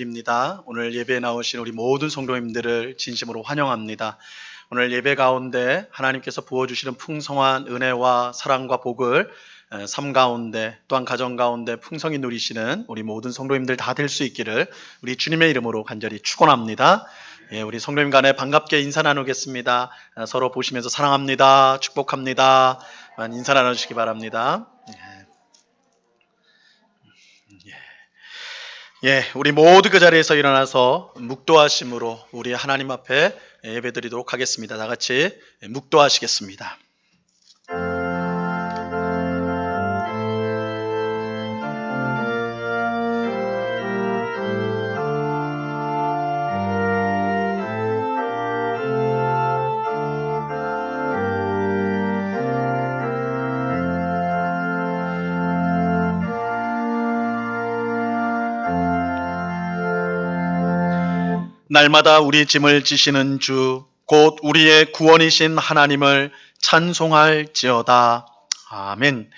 입니다. 오늘 예배에 나오신 우리 모든 성도님들을 진심으로 환영합니다. 오늘 예배 가운데 하나님께서 부어주시는 풍성한 은혜와 사랑과 복을 삶 가운데 또한 가정 가운데 풍성히 누리시는 우리 모든 성도님들 다 될 수 있기를 우리 주님의 이름으로 간절히 축원합니다. 우리 성도님 간에 반갑게 인사 나누겠습니다. 서로 보시면서 사랑합니다. 축복합니다. 인사 나누시기 바랍니다. 우리 모두 그 자리에서 일어나서 묵도하심으로 우리 하나님 앞에 예배드리도록 하겠습니다. 다 같이 묵도하시겠습니다. 날마다 우리 짐을 지시는 주, 곧 우리의 구원이신 하나님을 찬송할지어다. 아멘.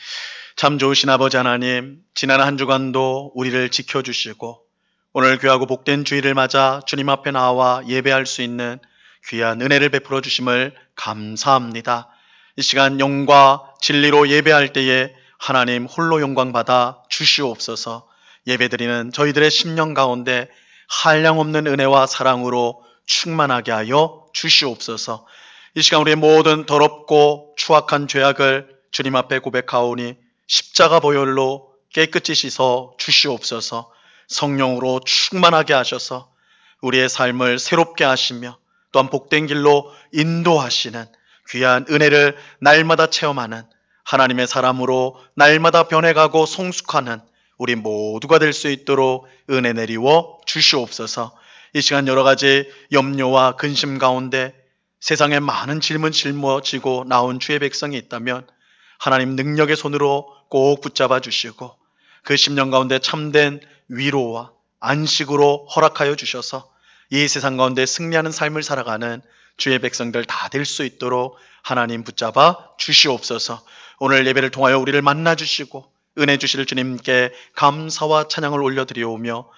참 좋으신 아버지 하나님, 지난 한 주간도 우리를 지켜주시고 오늘 귀하고 복된 주일을 맞아 주님 앞에 나와 예배할 수 있는 귀한 은혜를 베풀어 주심을 감사합니다. 이 시간 영과 진리로 예배할 때에 하나님 홀로 영광 받아 주시옵소서. 예배드리는 저희들의 심령 가운데 한량없는 은혜와 사랑으로 충만하게 하여 주시옵소서. 이 시간 우리의 모든 더럽고 추악한 죄악을 주님 앞에 고백하오니 십자가 보혈로 깨끗이 씻어 주시옵소서. 성령으로 충만하게 하셔서 우리의 삶을 새롭게 하시며 또한 복된 길로 인도하시는 귀한 은혜를 날마다 체험하는 하나님의 사람으로 날마다 변해가고 성숙하는 우리 모두가 될 수 있도록 은혜 내리워 주시옵소서. 이 시간 여러 가지 염려와 근심 가운데 세상에 많은 질문 짊어지고 나온 주의 백성이 있다면 하나님 능력의 손으로 꼭 붙잡아 주시고 그 심령 가운데 참된 위로와 안식으로 허락하여 주셔서 이 세상 가운데 승리하는 삶을 살아가는 주의 백성들 다 될 수 있도록 하나님 붙잡아 주시옵소서. 오늘 예배를 통하여 우리를 만나 주시고 은혜 주실 주님께 감사와 찬양을 올려드리오며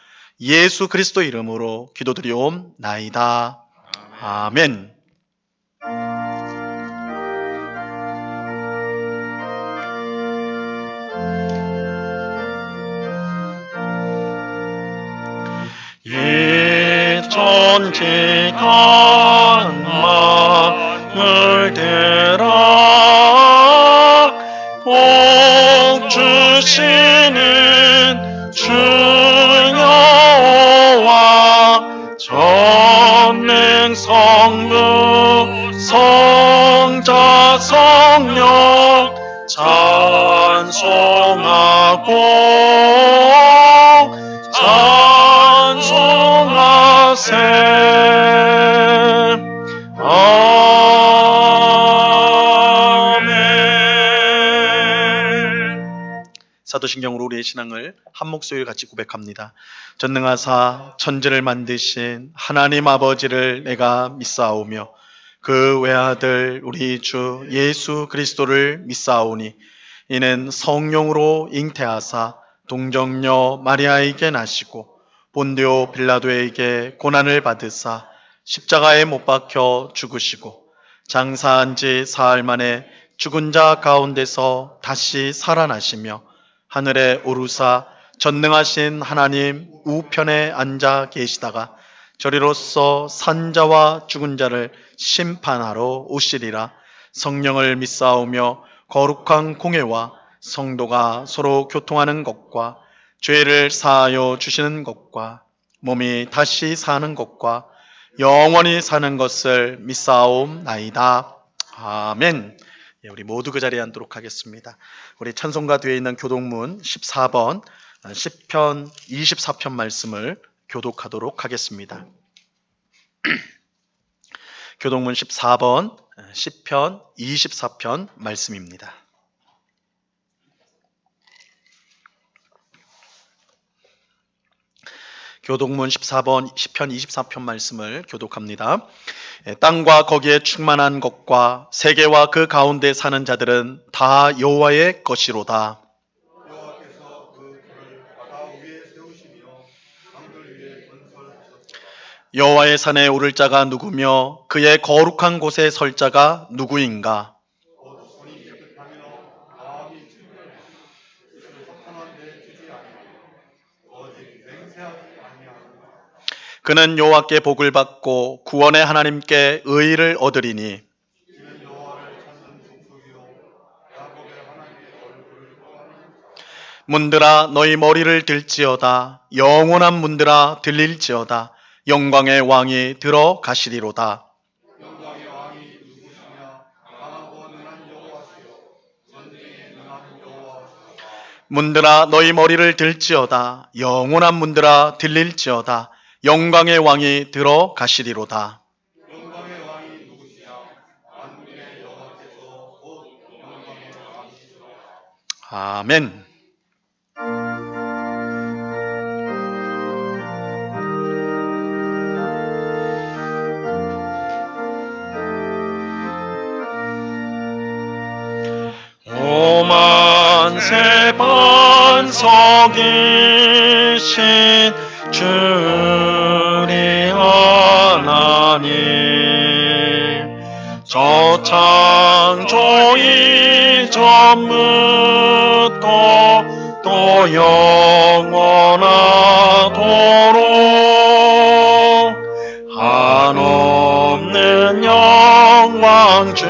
예수 그리스도 이름으로 기도드리옵나이다. 아멘. 천지간 만을 대라 복 주시는 주 여호와 전능 성부 성자 성령 찬송하고 찬송하세. 아멘. 사도신경으로 우리의 신앙을 한 목소리를 같이 고백합니다. 전능하사 천지를 만드신 하나님 아버지를 내가 믿사오며 그 외아들 우리 주 예수 그리스도를 믿사오니 이는 성령으로 잉태하사 동정녀 마리아에게 나시고 본디오 빌라도에게 고난을 받으사 십자가에 못 박혀 죽으시고 장사한 지 사흘 만에 죽은 자 가운데서 다시 살아나시며 하늘에 오르사 전능하신 하나님 우편에 앉아 계시다가 저리로서 산자와 죽은 자를 심판하러 오시리라. 성령을 믿사오며 거룩한 공회와 성도가 서로 교통하는 것과 죄를 사하여 주시는 것과 몸이 다시 사는 것과 영원히 사는 것을 믿사옵나이다. 아멘. 우리 모두 그 자리에 앉도록 하겠습니다. 우리 찬송가 뒤에 있는 교독문 14번 시편 24편 말씀을 교독하도록 하겠습니다. 교독문 14번 시편 24편 말씀입니다. 교독문 14번 시편 24편 말씀을 교독합니다. 땅과 거기에 충만한 것과 세계와 그 가운데 사는 자들은 다 여호와의 것이로다. 여호와께서 그 길을 바다 위에 세우시며 강들 위에 여호와의 산에 오를 자가 누구며 그의 거룩한 곳에 설 자가 누구인가? 그는 여호와께 복을 받고 구원의 하나님께 의의를 얻으리니. 문들아 너희 머리를 들지어다. 영원한 문들아 들릴지어다. 영광의 왕이 들어가시리로다. 문들아 너희 머리를 들지어다. 영원한 문들아 들릴지어다. 영광의 왕이 들어가시리로다. 아멘. 오만세 반석이신 주리 하나님, 저 창조 이전부터 또 영원하도록 한없는 영광 중에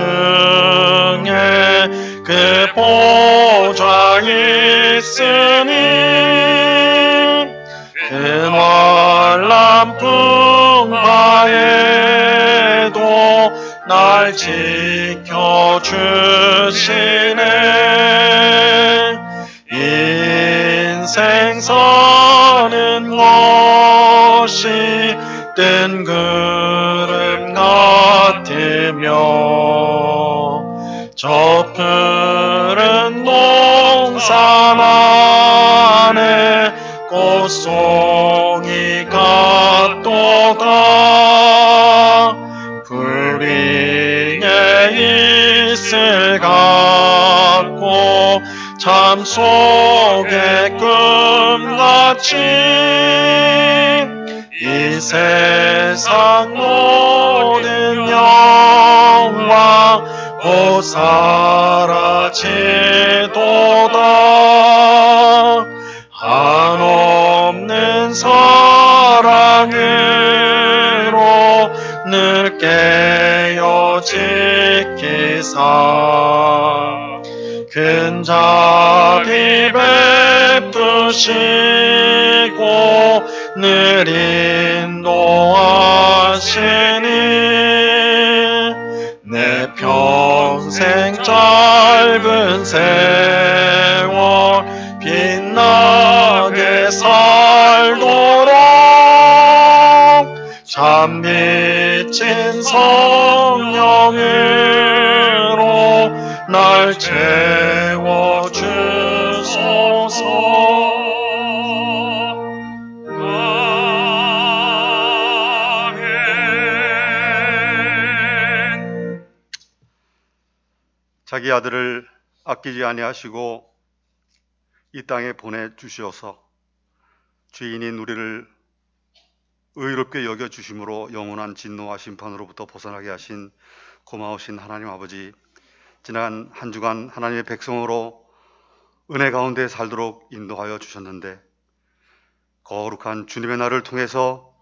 그 보좌 있으니 그 놀람 풍파에도 날 지켜주시네. 인생 사는 것이 뜬구름 같으며 저 푸른 동산 안에 꽃송이가 또다 불이 있을 같고 잠 속의 꿈같이 이 세상 모든 영광 곧 사라지도다. 한없는 사랑으로 늘 깨어 지키사 큰 자비 베푸시고 늘 인도하시니 내 평생 짧은 세월 빛나게 살도록 참 미친 성령으로 날 채워주소서. 자기 아들을 아끼지 아니하시고 이 땅에 보내주시어서 죄인인 우리를 의롭게 여겨주심으로 영원한 진노와 심판으로부터 벗어나게 하신 고마우신 하나님 아버지, 지난 한 주간 하나님의 백성으로 은혜 가운데 살도록 인도하여 주셨는데 거룩한 주님의 날을 통해서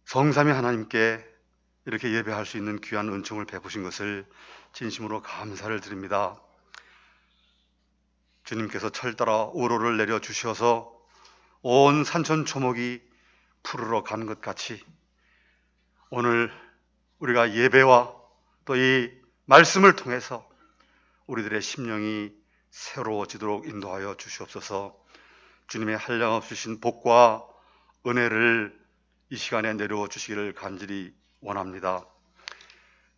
성삼위 하나님께 이렇게 예배할 수 있는 귀한 은총을 베푸신 것을 진심으로 감사를 드립니다. 주님께서 철따라 우로를 내려 주셔서 온 산천초목이 푸르러 가는 것 같이 오늘 우리가 예배와 또 이 말씀을 통해서 우리들의 심령이 새로워지도록 인도하여 주시옵소서. 주님의 한량없으신 복과 은혜를 이 시간에 내려와 주시기를 간절히 원합니다.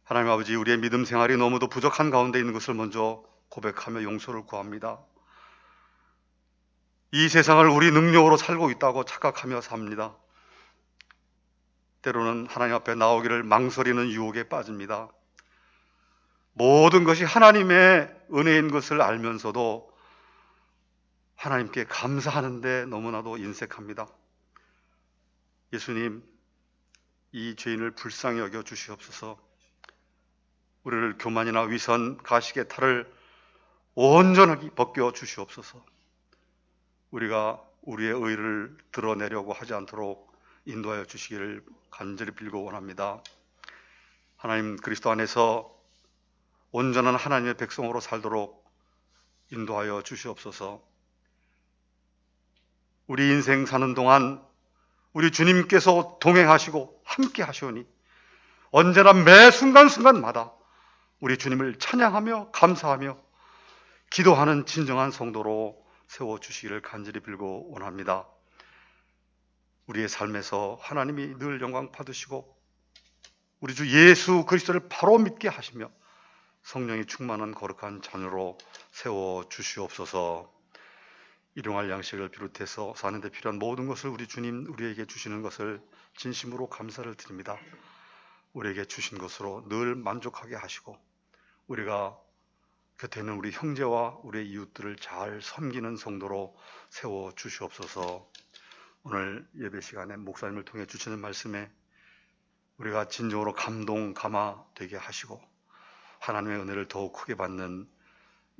하나님 아버지, 우리의 믿음 생활이 너무도 부족한 가운데 있는 것을 먼저 고백하며 용서를 구합니다. 이 세상을 우리 능력으로 살고 있다고 착각하며 삽니다. 때로는 하나님 앞에 나오기를 망설이는 유혹에 빠집니다. 모든 것이 하나님의 은혜인 것을 알면서도 하나님께 감사하는데 너무나도 인색합니다. 예수님, 이 죄인을 불쌍히 여겨 주시옵소서. 우리를 교만이나 위선, 가식의 탈을 온전하게 벗겨 주시옵소서. 우리가 우리의 의를 드러내려고 하지 않도록 인도하여 주시기를 간절히 빌고 원합니다. 하나님, 그리스도 안에서 온전한 하나님의 백성으로 살도록 인도하여 주시옵소서. 우리 인생 사는 동안 우리 주님께서 동행하시고 함께 하시오니 언제나 매 순간순간마다 우리 주님을 찬양하며 감사하며 기도하는 진정한 성도로 세워주시기를 간절히 빌고 원합니다. 우리의 삶에서 하나님이 늘 영광 받으시고 우리 주 예수 그리스도를 바로 믿게 하시며 성령이 충만한 거룩한 자녀로 세워주시옵소서. 일용할 양식을 비롯해서 사는 데 필요한 모든 것을 우리 주님 우리에게 주시는 것을 진심으로 감사를 드립니다. 우리에게 주신 것으로 늘 만족하게 하시고 우리가 곁에 있는 우리 형제와 우리의 이웃들을 잘 섬기는 성도로 세워주시옵소서. 오늘 예배 시간에 목사님을 통해 주시는 말씀에 우리가 진정으로 감동, 감화되게 하시고 하나님의 은혜를 더욱 크게 받는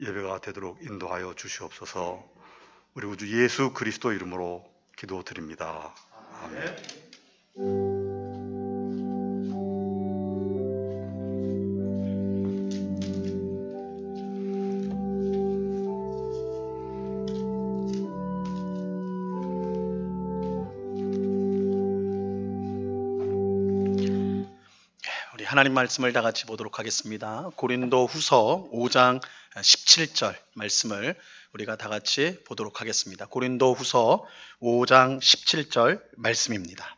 예배가 되도록 인도하여 주시옵소서. 우리 구주 예수 그리스도 이름으로 기도드립니다. 아멘. 우리 하나님 말씀을 다 같이 보도록 하겠습니다. 고린도 후서 5장 17절 말씀을 우리가 다 같이 보도록 하겠습니다. 고린도 후서 5장 17절 말씀입니다.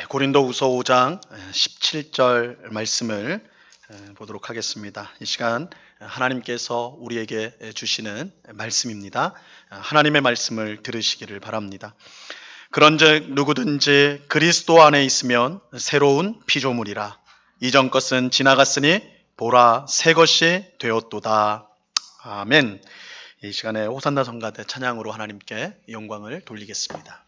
고린도 후서 5장 17절 말씀을 보도록 하겠습니다. 이 시간 하나님께서 우리에게 주시는 말씀입니다. 하나님의 말씀을 들으시기를 바랍니다. 그런즉 누구든지 그리스도 안에 있으면 새로운 피조물이라. 이전 것은 지나갔으니 보라 새 것이 되었도다. 아멘. 이 시간에 호산나 성가대 찬양으로 하나님께 영광을 돌리겠습니다.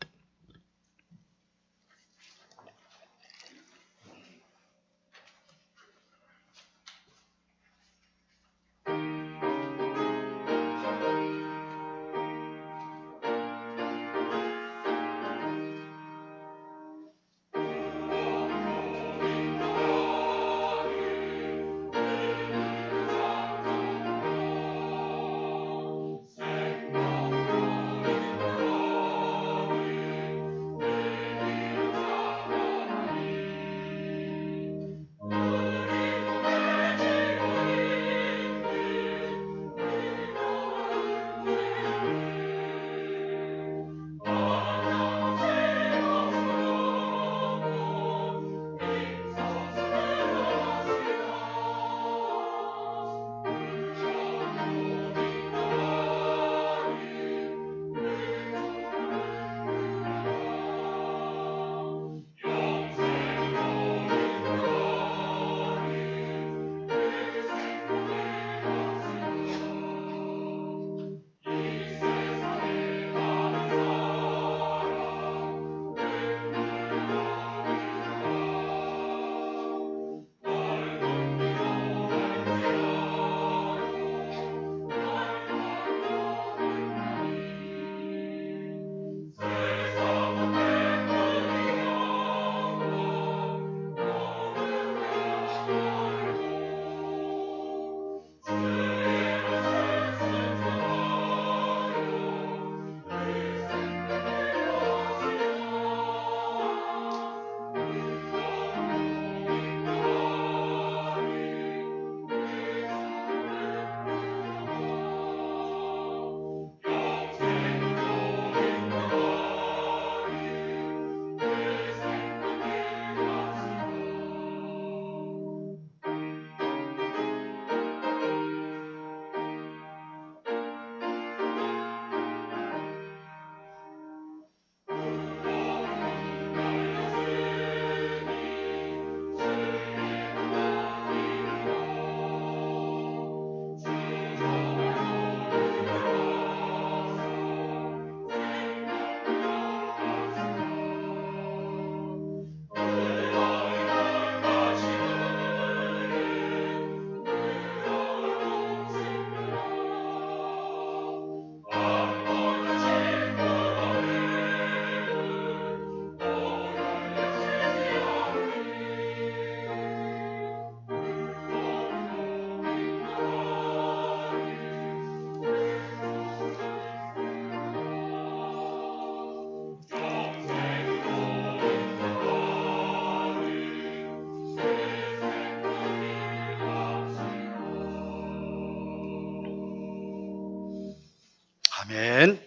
아멘.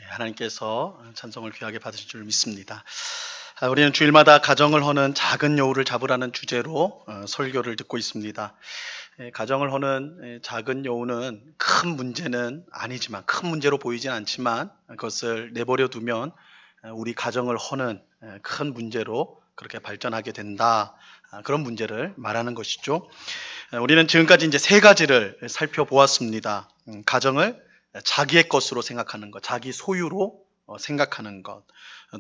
하나님께서 찬송을 귀하게 받으실 줄 믿습니다. 우리는 주일마다 가정을 허는 작은 여우를 잡으라는 주제로 설교를 듣고 있습니다. 가정을 허는 작은 여우는 큰 문제는 아니지만, 큰 문제로 보이진 않지만 그것을 내버려 두면 우리 가정을 허는 큰 문제로 그렇게 발전하게 된다. 그런 문제를 말하는 것이죠. 우리는 지금까지 이제 세 가지를 살펴보았습니다. 가정을 자기의 것으로 생각하는 것, 자기 소유로 생각하는 것.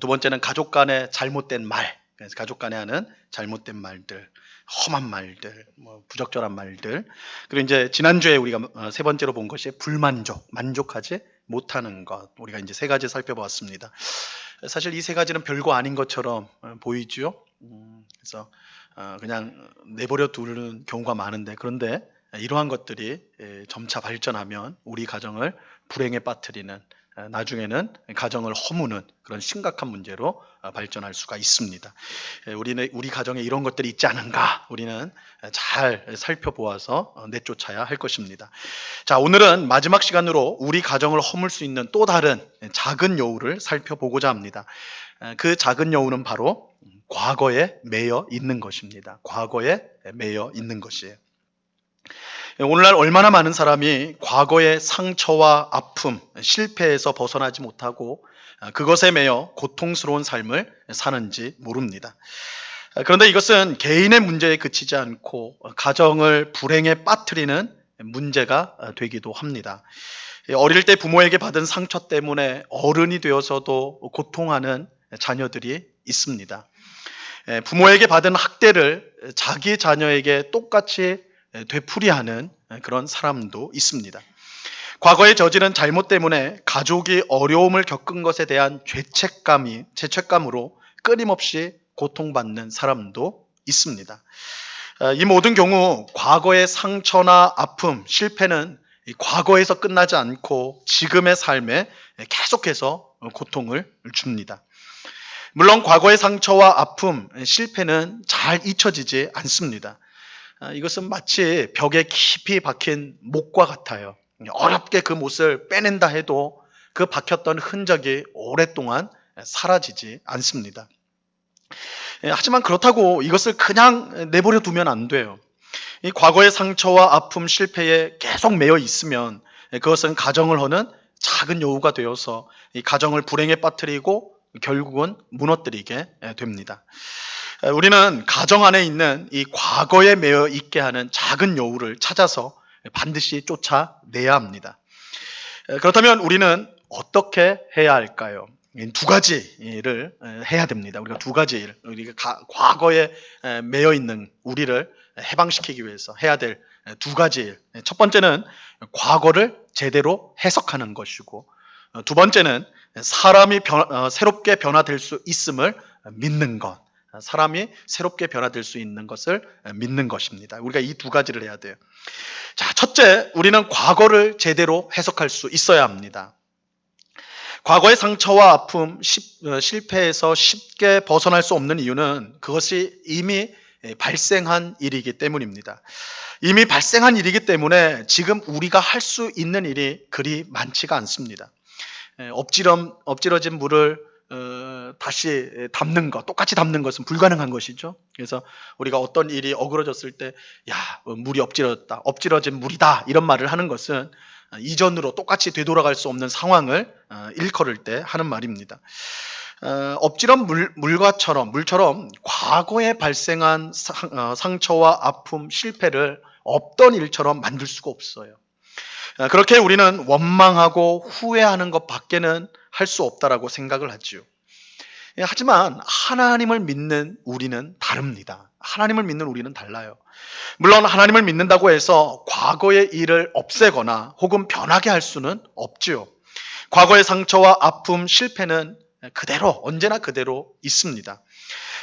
두 번째는 가족 간의 잘못된 말, 가족 간에 하는 잘못된 말들, 험한 말들, 부적절한 말들. 그리고 이제 지난주에 우리가 세 번째로 본 것이 불만족, 만족하지 못하는 것. 우리가 이제 세 가지 살펴보았습니다. 사실 이 세 가지는 별거 아닌 것처럼 보이죠. 그래서 그냥 내버려 두는 경우가 많은데, 그런데 이러한 것들이 점차 발전하면 우리 가정을 불행에 빠뜨리는, 나중에는 가정을 허무는 그런 심각한 문제로 발전할 수가 있습니다. 우리 가정에 이런 것들이 있지 않은가 우리는 잘 살펴보아서 내쫓아야 할 것입니다. 자, 오늘은 마지막 시간으로 우리 가정을 허물 수 있는 또 다른 작은 여우를 살펴보고자 합니다. 그 작은 여우는 바로 과거에 매여 있는 것입니다. 과거에 매여 있는 것이에요. 오늘날 얼마나 많은 사람이 과거의 상처와 아픔, 실패에서 벗어나지 못하고 그것에 매여 고통스러운 삶을 사는지 모릅니다. 그런데 이것은 개인의 문제에 그치지 않고 가정을 불행에 빠뜨리는 문제가 되기도 합니다. 어릴 때 부모에게 받은 상처 때문에 어른이 되어서도 고통하는 자녀들이 있습니다. 부모에게 받은 학대를 자기 자녀에게 똑같이 되풀이하는 그런 사람도 있습니다. 과거에 저지른 잘못 때문에 가족이 어려움을 겪은 것에 대한 죄책감으로 끊임없이 고통받는 사람도 있습니다. 이 모든 경우 과거의 상처나 아픔, 실패는 과거에서 끝나지 않고 지금의 삶에 계속해서 고통을 줍니다. 물론 과거의 상처와 아픔, 실패는 잘 잊혀지지 않습니다. 이것은 마치 벽에 깊이 박힌 못과 같아요. 어렵게 그 못을 빼낸다 해도 그 박혔던 흔적이 오랫동안 사라지지 않습니다. 하지만 그렇다고 이것을 그냥 내버려 두면 안 돼요. 이 과거의 상처와 아픔, 실패에 계속 매여 있으면 그것은 가정을 허는 작은 여우가 되어서 이 가정을 불행에 빠뜨리고 결국은 무너뜨리게 됩니다. 우리는 가정 안에 있는 이 과거에 매여 있게 하는 작은 여우를 찾아서 반드시 쫓아내야 합니다. 그렇다면 우리는 어떻게 해야 할까요? 두 가지 일을 해야 됩니다. 우리가 두 가지 일, 우리가 과거에 매여 있는 우리를 해방시키기 위해서 해야 될 두 가지 일. 첫 번째는 과거를 제대로 해석하는 것이고, 두 번째는 사람이 새롭게 변화될 수 있음을 믿는 것. 사람이 새롭게 변화될 수 있는 것을 믿는 것입니다. 우리가 이 두 가지를 해야 돼요. 자, 첫째, 우리는 과거를 제대로 해석할 수 있어야 합니다. 과거의 상처와 아픔, 실패에서 쉽게 벗어날 수 없는 이유는 그것이 이미 발생한 일이기 때문입니다. 이미 발생한 일이기 때문에 지금 우리가 할 수 있는 일이 그리 많지가 않습니다. 엎질러진 물을 다시 담는 것, 똑같이 담는 것은 불가능한 것이죠. 그래서 우리가 어떤 일이 어그러졌을 때, 물이 엎질러졌다, 엎질러진 물이다, 이런 말을 하는 것은 이전으로 똑같이 되돌아갈 수 없는 상황을 일컬을 때 하는 말입니다. 엎질런 물처럼 과거에 발생한 상처와 아픔, 실패를 없던 일처럼 만들 수가 없어요. 그렇게 우리는 원망하고 후회하는 것 밖에는 할 수 없다라고 생각을 하지요. 하지만 하나님을 믿는 우리는 다릅니다. 하나님을 믿는 우리는 달라요. 물론 하나님을 믿는다고 해서 과거의 일을 없애거나 혹은 변하게 할 수는 없지요. 과거의 상처와 아픔, 실패는 그대로, 언제나 그대로 있습니다.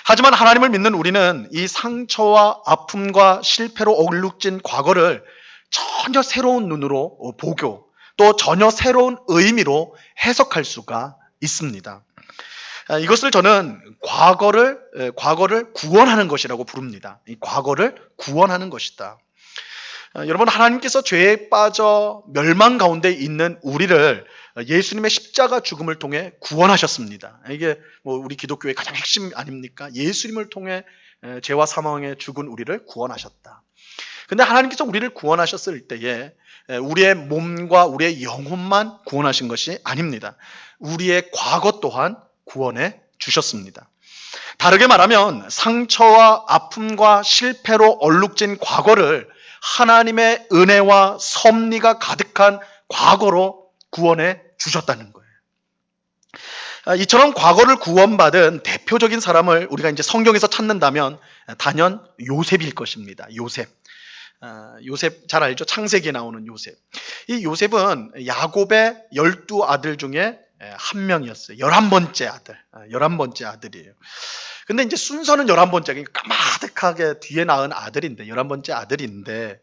하지만 하나님을 믿는 우리는 이 상처와 아픔과 실패로 얼룩진 과거를 전혀 새로운 눈으로 보고 또 전혀 새로운 의미로 해석할 수가 있습니다. 이것을 저는 과거를 구원하는 것이라고 부릅니다. 이 과거를 구원하는 것이다. 여러분, 하나님께서 죄에 빠져 멸망 가운데 있는 우리를 예수님의 십자가 죽음을 통해 구원하셨습니다. 이게 뭐 우리 기독교의 가장 핵심 아닙니까? 예수님을 통해 죄와 사망에 죽은 우리를 구원하셨다. 근데 하나님께서 우리를 구원하셨을 때에 우리의 몸과 우리의 영혼만 구원하신 것이 아닙니다. 우리의 과거 또한 구원해 주셨습니다. 다르게 말하면 상처와 아픔과 실패로 얼룩진 과거를 하나님의 은혜와 섭리가 가득한 과거로 구원해 주셨다는 거예요. 이처럼 과거를 구원받은 대표적인 사람을 우리가 이제 성경에서 찾는다면 단연 요셉일 것입니다. 요셉. 요셉 잘 알죠? 창세기에 나오는 요셉. 이 요셉은 야곱의 12아들 중에 한 명이었어요. 11번째 아들. 11번째 아들이에요. 근데 이제 순서는 11번째, 그러니까 까마득하게 뒤에 낳은 아들인데, 11번째 아들인데,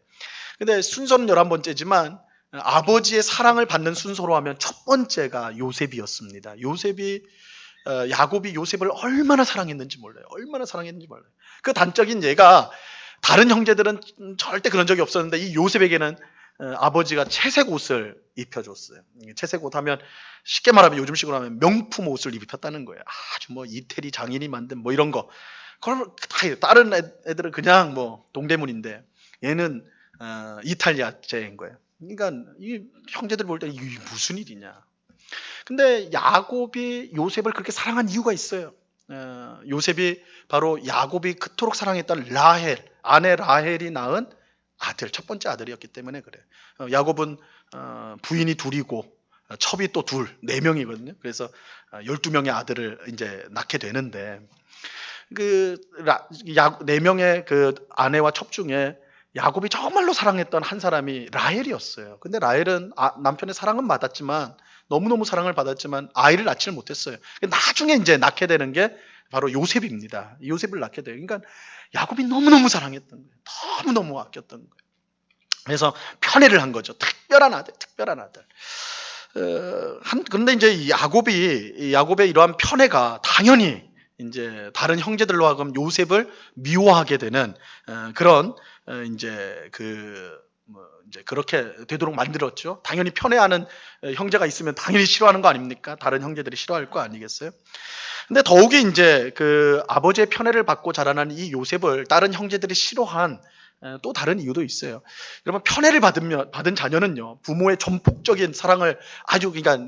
근데 순서는 11번째지만 아버지의 사랑을 받는 순서로 하면 첫 번째가 요셉이었습니다. 야곱이 요셉을 얼마나 사랑했는지 몰라요. 얼마나 사랑했는지 몰라요. 그 단적인 예가 다른 형제들은 절대 그런 적이 없었는데 이 요셉에게는 아버지가 채색 옷을 입혀줬어요. 채색 옷 하면 쉽게 말하면 요즘식으로 하면 명품 옷을 입혔다는 거예요. 아주 뭐 이태리 장인이 만든 뭐 이런 거. 그럼 다른 애들은 그냥 뭐 동대문인데 얘는 이탈리아제인 거예요. 그러니까 이 형제들 볼 때 이게 무슨 일이냐. 근데 야곱이 요셉을 그렇게 사랑한 이유가 있어요. 요셉이 바로 야곱이 그토록 사랑했던 아내 라헬이 낳은 아들, 첫 번째 아들이었기 때문에 그래요. 야곱은 부인이 둘이고 첩이 또 네 명이거든요. 그래서 12명의 아들을 이제 낳게 되는데 네 명의 그 아내와 첩 중에 야곱이 정말로 사랑했던 한 사람이 라헬이었어요. 근데 라헬은 남편의 사랑은 받았지만 너무너무 사랑을 받았지만 아이를 낳지를 못했어요. 나중에 이제 낳게 되는 게 바로 요셉입니다. 요셉을 낳게 돼요. 그러니까 야곱이 너무너무 사랑했던 거예요. 너무너무 아꼈던 거예요. 그래서 편애를 한 거죠. 특별한 아들. 그런데 이제 이 야곱의 이러한 편애가 당연히 이제 다른 형제들로 하여금 요셉을 미워하게 되는 그런 이제 이제 그렇게 되도록 만들었죠. 당연히 편애하는 형제가 있으면 당연히 싫어하는 거 아닙니까? 다른 형제들이 싫어할 거 아니겠어요? 근데 더욱이 이제 그 아버지의 편애를 받고 자라난 이 요셉을 다른 형제들이 싫어한 또 다른 이유도 있어요. 여러분, 편애를 받은 자녀는요, 부모의 전폭적인 사랑을 그러니까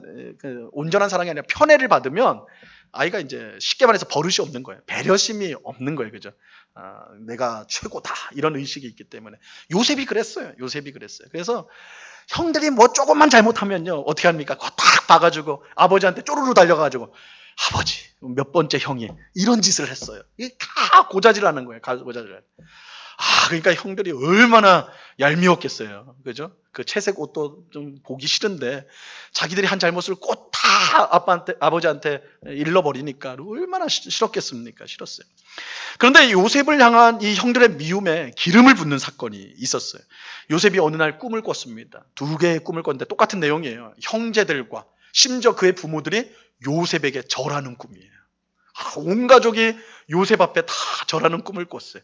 온전한 사랑이 아니라 편애를 받으면 아이가 이제 쉽게 말해서 버릇이 없는 거예요. 배려심이 없는 거예요. 그죠? 내가 최고다. 이런 의식이 있기 때문에. 요셉이 그랬어요. 그래서 형들이 뭐 조금만 잘못하면요, 어떻게 합니까? 그거 딱 봐가지고 아버지한테 쪼르르 달려가지고 아버지, 몇 번째 형이 이런 짓을 했어요. 이게 다 고자질하는 거예요. 고자질. 그러니까 형들이 얼마나 얄미웠겠어요. 그죠? 그 채색 옷도 좀 보기 싫은데 자기들이 한 잘못을 꼭 다 아버지한테 일러버리니까 얼마나 싫었겠습니까? 싫었어요. 그런데 요셉을 향한 이 형들의 미움에 기름을 붓는 사건이 있었어요. 요셉이 어느 날 꿈을 꿨습니다. 2개의 꿈을 꿨는데 똑같은 내용이에요. 형제들과 심지어 그의 부모들이 요셉에게 절하는 꿈이에요. 온 가족이 요셉 앞에 다 절하는 꿈을 꿨어요.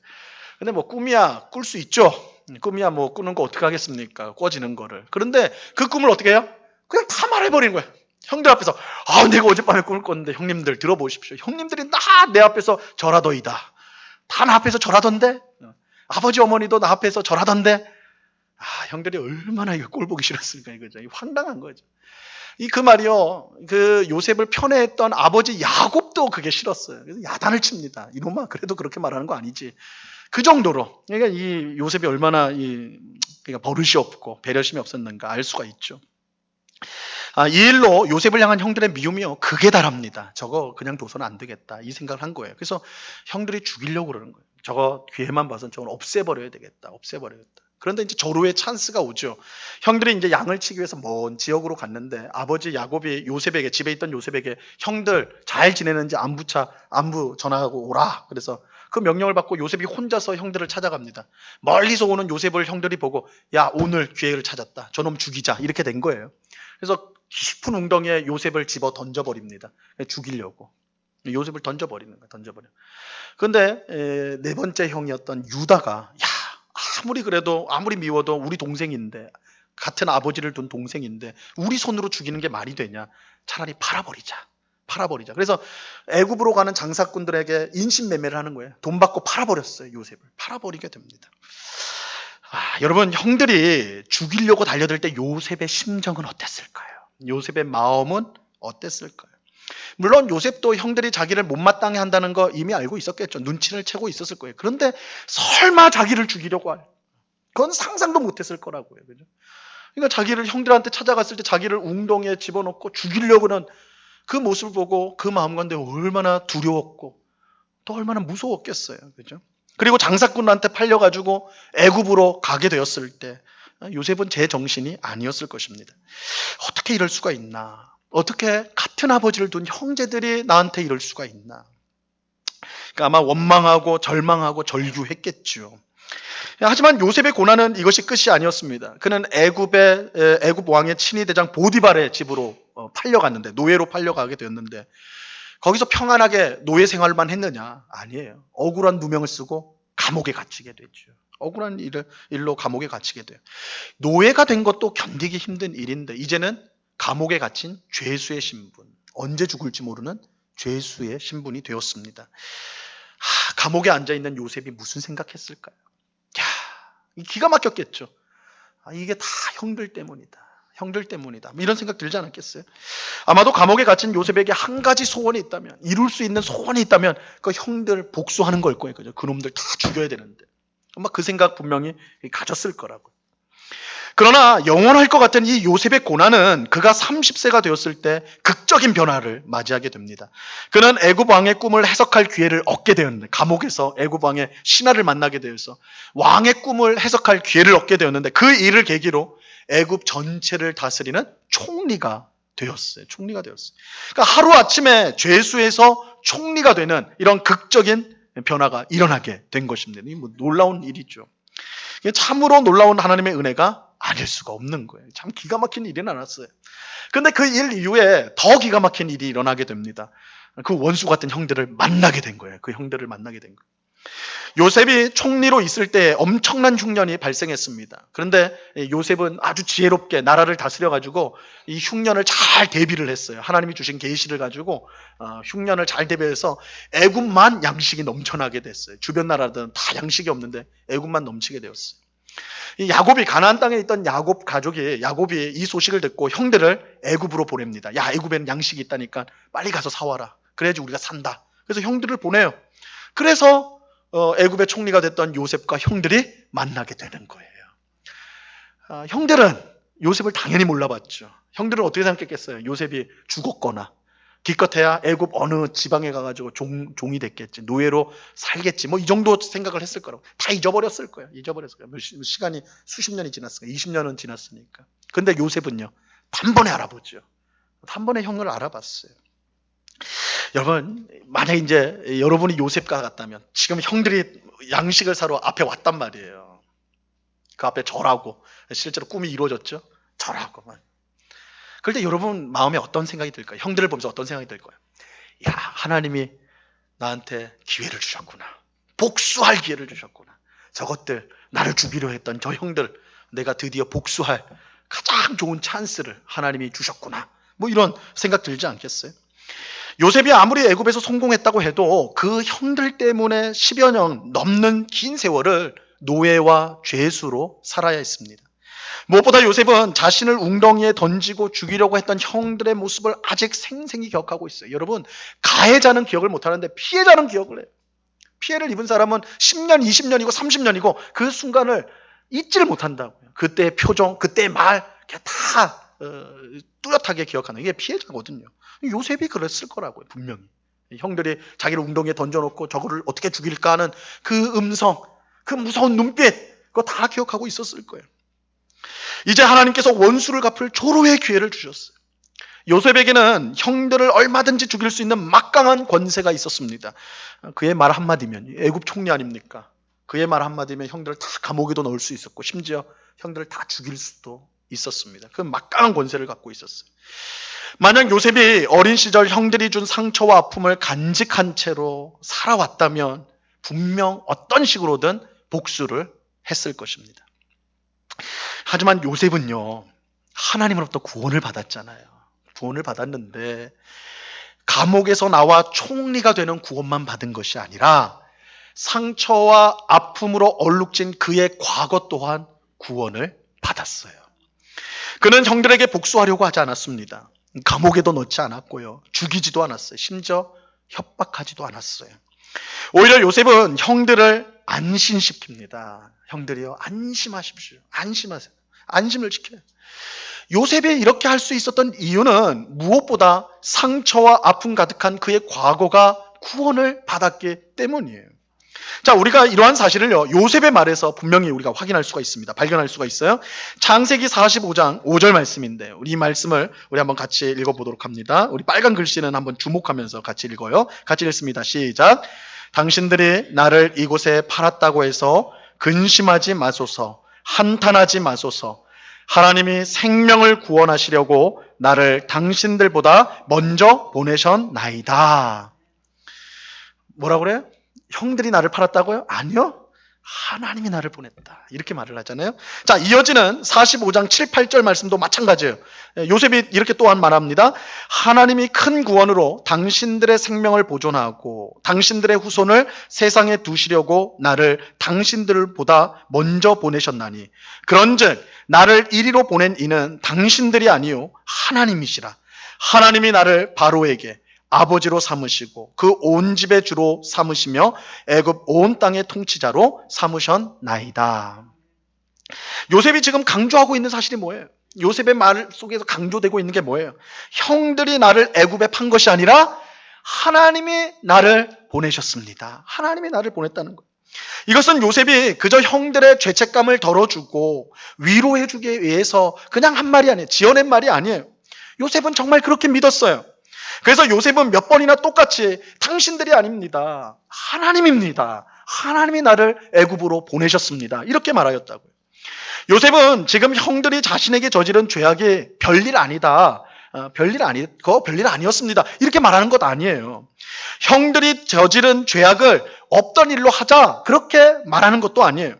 근데 뭐 꿈이야 꿀 수 있죠. 꿈이야 뭐 꾸는 거 어떻게 하겠습니까? 꿔지는 거를. 그런데 그 꿈을 어떻게 해요? 그냥 다 말해버리는 거예요. 형들 앞에서 내가 어젯밤에 꿈을 꿨는데 형님들 들어보십시오. 형님들이 다 내 앞에서 절하더이다. 다 나 앞에서 절하던데. 아버지 어머니도 나 앞에서 절하던데. 형들이 얼마나 이거 꼴 보기 싫었을까 이거죠. 황당한 거죠. 그 말이요. 그 요셉을 편애했던 아버지 야곱도 그게 싫었어요. 그래서 야단을 칩니다. 이놈아, 그래도 그렇게 말하는 거 아니지. 그 정도로. 그러니까 이 요셉이 얼마나 그러니까 버릇이 없고 배려심이 없었는가 알 수가 있죠. 이 일로 요셉을 향한 형들의 미움이요, 극에 달합니다. 저거 그냥 둬서는 안 되겠다 이 생각을 한 거예요. 그래서 형들이 죽이려고 그러는 거예요. 저거 기회만 봐서는 저걸 없애버려야 되겠다. 그런데 이제 절호의 찬스가 오죠. 형들이 이제 양을 치기 위해서 먼 지역으로 갔는데 아버지 야곱이 집에 있던 요셉에게 형들 잘 지내는지 안부 전화하고 오라. 그래서 그 명령을 받고 요셉이 혼자서 형들을 찾아갑니다. 멀리서 오는 요셉을 형들이 보고 야, 오늘 기회를 찾았다. 저놈 죽이자. 이렇게 된 거예요. 그래서 깊은 웅덩이에 요셉을 집어 던져버립니다. 죽이려고. 요셉을 던져버리는 거예요. 그런데 4번째 형이었던 유다가 아무리 그래도 아무리 미워도 우리 동생인데, 같은 아버지를 둔 동생인데 우리 손으로 죽이는 게 말이 되냐? 차라리 팔아버리자. 그래서 애굽으로 가는 장사꾼들에게 인신매매를 하는 거예요. 돈 받고 팔아버렸어요. 요셉을 팔아버리게 됩니다. 여러분, 형들이 죽이려고 달려들 때 요셉의 심정은 어땠을까요? 요셉의 마음은 어땠을까요? 물론 요셉도 형들이 자기를 못마땅해 한다는 거 이미 알고 있었겠죠. 눈치를 채고 있었을 거예요. 그런데 설마 자기를 죽이려고 할, 그건 상상도 못했을 거라고요. 그죠? 그러니까 자기를 형들한테 찾아갔을 때 자기를 웅덩이에 집어넣고 죽이려고는 그 모습을 보고 그 마음 가운데 얼마나 두려웠고 또 얼마나 무서웠겠어요. 그죠? 그리고 장사꾼한테 팔려가지고 애굽으로 가게 되었을 때 요셉은 제 정신이 아니었을 것입니다. 어떻게 이럴 수가 있나? 어떻게 같은 아버지를 둔 형제들이 나한테 이럴 수가 있나? 그러니까 아마 원망하고 절망하고 절규했겠죠. 하지만 요셉의 고난은 이것이 끝이 아니었습니다. 그는 애굽 왕의 친위 대장 보디발의 집으로 팔려갔는데, 노예로 팔려가게 되었는데, 거기서 평안하게 노예 생활만 했느냐? 아니에요. 억울한 누명을 쓰고 감옥에 갇히게 되죠. 억울한 일로 감옥에 갇히게 돼요. 노예가 된 것도 견디기 힘든 일인데 이제는 감옥에 갇힌 죄수의 신분, 언제 죽을지 모르는 죄수의 신분이 되었습니다. 감옥에 앉아있는 요셉이 무슨 생각했을까요? 기가 막혔겠죠. 이게 다 형들 때문이다. 이런 생각 들지 않았겠어요? 아마도 감옥에 갇힌 요셉에게 한 가지 소원이 있다면, 이룰 수 있는 소원이 있다면 그 형들 복수하는 걸 거예요. 그죠? 그놈들 다 죽여야 되는데. 아마 그 생각 분명히 가졌을 거라고요. 그러나 영원할 것 같은 이 요셉의 고난은 그가 30세가 되었을 때 극적인 변화를 맞이하게 됩니다. 그는 애굽 왕의 꿈을 해석할 기회를 얻게 되었는데, 감옥에서 애굽 왕의 신하를 만나게 되어서 왕의 꿈을 해석할 기회를 얻게 되었는데, 그 일을 계기로 애굽 전체를 다스리는 총리가 되었어요. 그러니까 하루아침에 죄수에서 총리가 되는 이런 극적인 변화가 일어나게 된 것입니다. 이 놀라운 일이죠. 참으로 놀라운 하나님의 은혜가 아닐 수가 없는 거예요. 참 기가 막힌 일이 일어났어요. 그런데 그 일 이후에 더 기가 막힌 일이 일어나게 됩니다. 그 원수 같은 형들을 만나게 된 거예요. 요셉이 총리로 있을 때 엄청난 흉년이 발생했습니다. 그런데 요셉은 아주 지혜롭게 나라를 다스려가지고 이 흉년을 잘 대비를 했어요. 하나님이 주신 계시를 가지고 흉년을 잘 대비해서 애굽만 양식이 넘쳐나게 됐어요. 주변 나라들은 다 양식이 없는데 애굽만 넘치게 되었어요. 이 야곱이, 가나안 땅에 있던 야곱이 이 소식을 듣고 형들을 애굽으로 보냅니다. 야, 애굽에는 양식이 있다니까 빨리 가서 사와라. 그래야지 우리가 산다. 그래서 형들을 보내요. 그래서 애굽의 총리가 됐던 요셉과 형들이 만나게 되는 거예요. 형들은 요셉을 당연히 몰라봤죠. 형들은 어떻게 생각했겠어요? 요셉이 죽었거나 기껏해야 애굽 어느 지방에 가가지고 종이 됐겠지, 노예로 살겠지, 뭐 이 정도 생각을 했을 거라고. 다 잊어버렸을 거예요. 시간이 수십 년이 지났으니까, 20년은 지났으니까. 근데 요셉은요, 단번에 알아보죠. 단번에 형을 알아봤어요. 여러분, 만약에 이제 여러분이 요셉과 같다면 지금 형들이 양식을 사러 앞에 왔단 말이에요. 그 앞에 절하고, 실제로 꿈이 이루어졌죠. 절하고. 그럴 때 여러분 마음에 어떤 생각이 들까요? 형들을 보면서 어떤 생각이 들까요? 야, 하나님이 나한테 기회를 주셨구나. 복수할 기회를 주셨구나. 저것들, 나를 죽이려 했던 저 형들, 내가 드디어 복수할 가장 좋은 찬스를 하나님이 주셨구나. 뭐 이런 생각 들지 않겠어요? 요셉이 아무리 애굽에서 성공했다고 해도 그 형들 때문에 10여 년 넘는 긴 세월을 노예와 죄수로 살아야 했습니다. 무엇보다 요셉은 자신을 웅덩이에 던지고 죽이려고 했던 형들의 모습을 아직 생생히 기억하고 있어요. 여러분, 가해자는 기억을 못하는데 피해자는 기억을 해요. 피해를 입은 사람은 10년, 20년이고 30년이고 그 순간을 잊지를 못한다고요. 그때의 표정, 그때의 말, 다 뚜렷하게 기억하는 게 피해자거든요. 요셉이 그랬을 거라고요, 분명히. 형들이 자기를 웅덩이에 던져놓고 저거를 어떻게 죽일까 하는 그 음성, 그 무서운 눈빛, 그거 다 기억하고 있었을 거예요. 이제 하나님께서 원수를 갚을 조로의 기회를 주셨어요. 요셉에게는 형들을 얼마든지 죽일 수 있는 막강한 권세가 있었습니다. 그의 말 한마디면, 애굽 총리 아닙니까? 그의 말 한마디면 형들을 다 감옥에도 넣을 수 있었고, 심지어 형들을 다 죽일 수도 있었습니다. 그 막강한 권세를 갖고 있었어요. 만약 요셉이 어린 시절 형들이 준 상처와 아픔을 간직한 채로 살아왔다면 분명 어떤 식으로든 복수를 했을 것입니다. 하지만 요셉은요, 하나님으로부터 구원을 받았잖아요. 구원을 받았는데 감옥에서 나와 총리가 되는 구원만 받은 것이 아니라 상처와 아픔으로 얼룩진 그의 과거 또한 구원을 받았어요. 그는 형들에게 복수하려고 하지 않았습니다. 감옥에도 넣지 않았고요. 죽이지도 않았어요. 심지어 협박하지도 않았어요. 오히려 요셉은 형들을 안심시킵니다. 형들이요, 안심하십시오. 안심하세요. 안심을 지켜요. 요셉이 이렇게 할 수 있었던 이유는 무엇보다 상처와 아픔 가득한 그의 과거가 구원을 받았기 때문이에요. 자, 우리가 이러한 사실을요, 요셉의 말에서 분명히 우리가 확인할 수가 있습니다. 발견할 수가 있어요. 창세기 45장 5절 말씀인데, 우리 이 말씀을 우리 한번 같이 읽어보도록 합니다. 우리 빨간 글씨는 한번 주목하면서 같이 읽어요. 같이 읽습니다. 시작. 당신들이 나를 이곳에 팔았다고 해서 근심하지 마소서, 한탄하지 마소서. 하나님이 생명을 구원하시려고 나를 당신들보다 먼저 보내셨나이다. 뭐라고 그래요? 형들이 나를 팔았다고요? 아니요. 하나님이 나를 보냈다. 이렇게 말을 하잖아요. 자, 이어지는 45장 7, 8절 말씀도 마찬가지예요. 요셉이 이렇게 또한 말합니다. 하나님이 큰 구원으로 당신들의 생명을 보존하고 당신들의 후손을 세상에 두시려고 나를 당신들보다 먼저 보내셨나니 그런즉 나를 이리로 보낸 이는 당신들이 아니요 하나님이시라. 하나님이 나를 바로에게 아버지로 삼으시고 그 온 집의 주로 삼으시며 애굽 온 땅의 통치자로 삼으셨나이다. 요셉이 지금 강조하고 있는 사실이 뭐예요? 요셉의 말 속에서 강조되고 있는 게 뭐예요? 형들이 나를 애굽에 판 것이 아니라 하나님이 나를 보내셨습니다. 하나님이 나를 보냈다는 거예요. 이것은 요셉이 그저 형들의 죄책감을 덜어주고 위로해주기 위해서 그냥 한 말이 아니에요. 지어낸 말이 아니에요. 요셉은 정말 그렇게 믿었어요. 그래서 요셉은 몇 번이나 똑같이 당신들이 아닙니다. 하나님입니다. 하나님이 나를 애굽으로 보내셨습니다. 이렇게 말하였다고요. 요셉은 지금 형들이 자신에게 저지른 죄악이 별일 아니다. 그거 별일 아니었습니다. 이렇게 말하는 것 아니에요. 형들이 저지른 죄악을 없던 일로 하자. 그렇게 말하는 것도 아니에요.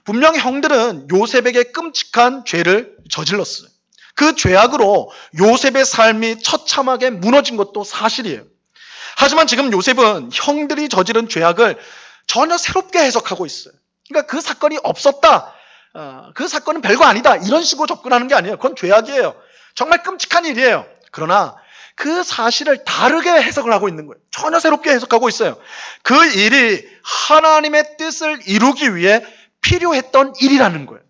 분명히 형들은 요셉에게 끔찍한 죄를 저질렀어요. 그 죄악으로 요셉의 삶이 처참하게 무너진 것도 사실이에요. 하지만 지금 요셉은 형들이 저지른 죄악을 전혀 새롭게 해석하고 있어요. 그러니까 그 사건이 없었다. 그 사건은 별거 아니다. 이런 식으로 접근하는 게 아니에요. 그건 죄악이에요. 정말 끔찍한 일이에요. 그러나 그 사실을 다르게 해석을 하고 있는 거예요. 전혀 새롭게 해석하고 있어요. 그 일이 하나님의 뜻을 이루기 위해 필요했던 일이라는 거예요.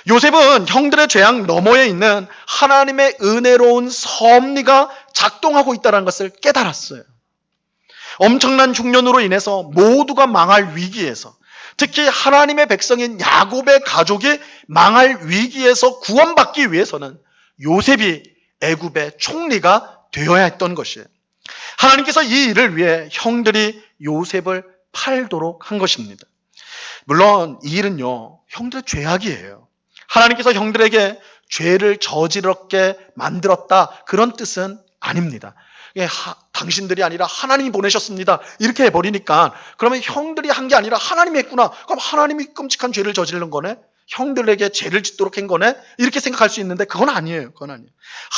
요셉은 형들의 죄악 너머에 있는 하나님의 은혜로운 섭리가 작동하고 있다는 것을 깨달았어요. 엄청난 흉년으로 인해서 모두가 망할 위기에서, 특히 하나님의 백성인 야곱의 가족이 망할 위기에서 구원받기 위해서는 요셉이 애굽의 총리가 되어야 했던 것이에요. 하나님께서 이 일을 위해 형들이 요셉을 팔도록 한 것입니다. 물론 이 일은요, 형들의 죄악이에요. 하나님께서 형들에게 죄를 저지럽게 만들었다, 그런 뜻은 아닙니다. 당신들이 아니라 하나님이 보내셨습니다. 이렇게 해버리니까 그러면 형들이 한 게 아니라 하나님이 했구나. 그럼 하나님이 끔찍한 죄를 저지른 거네? 형들에게 죄를 짓도록 한 거네? 이렇게 생각할 수 있는데 그건 아니에요. 그건 아니에요.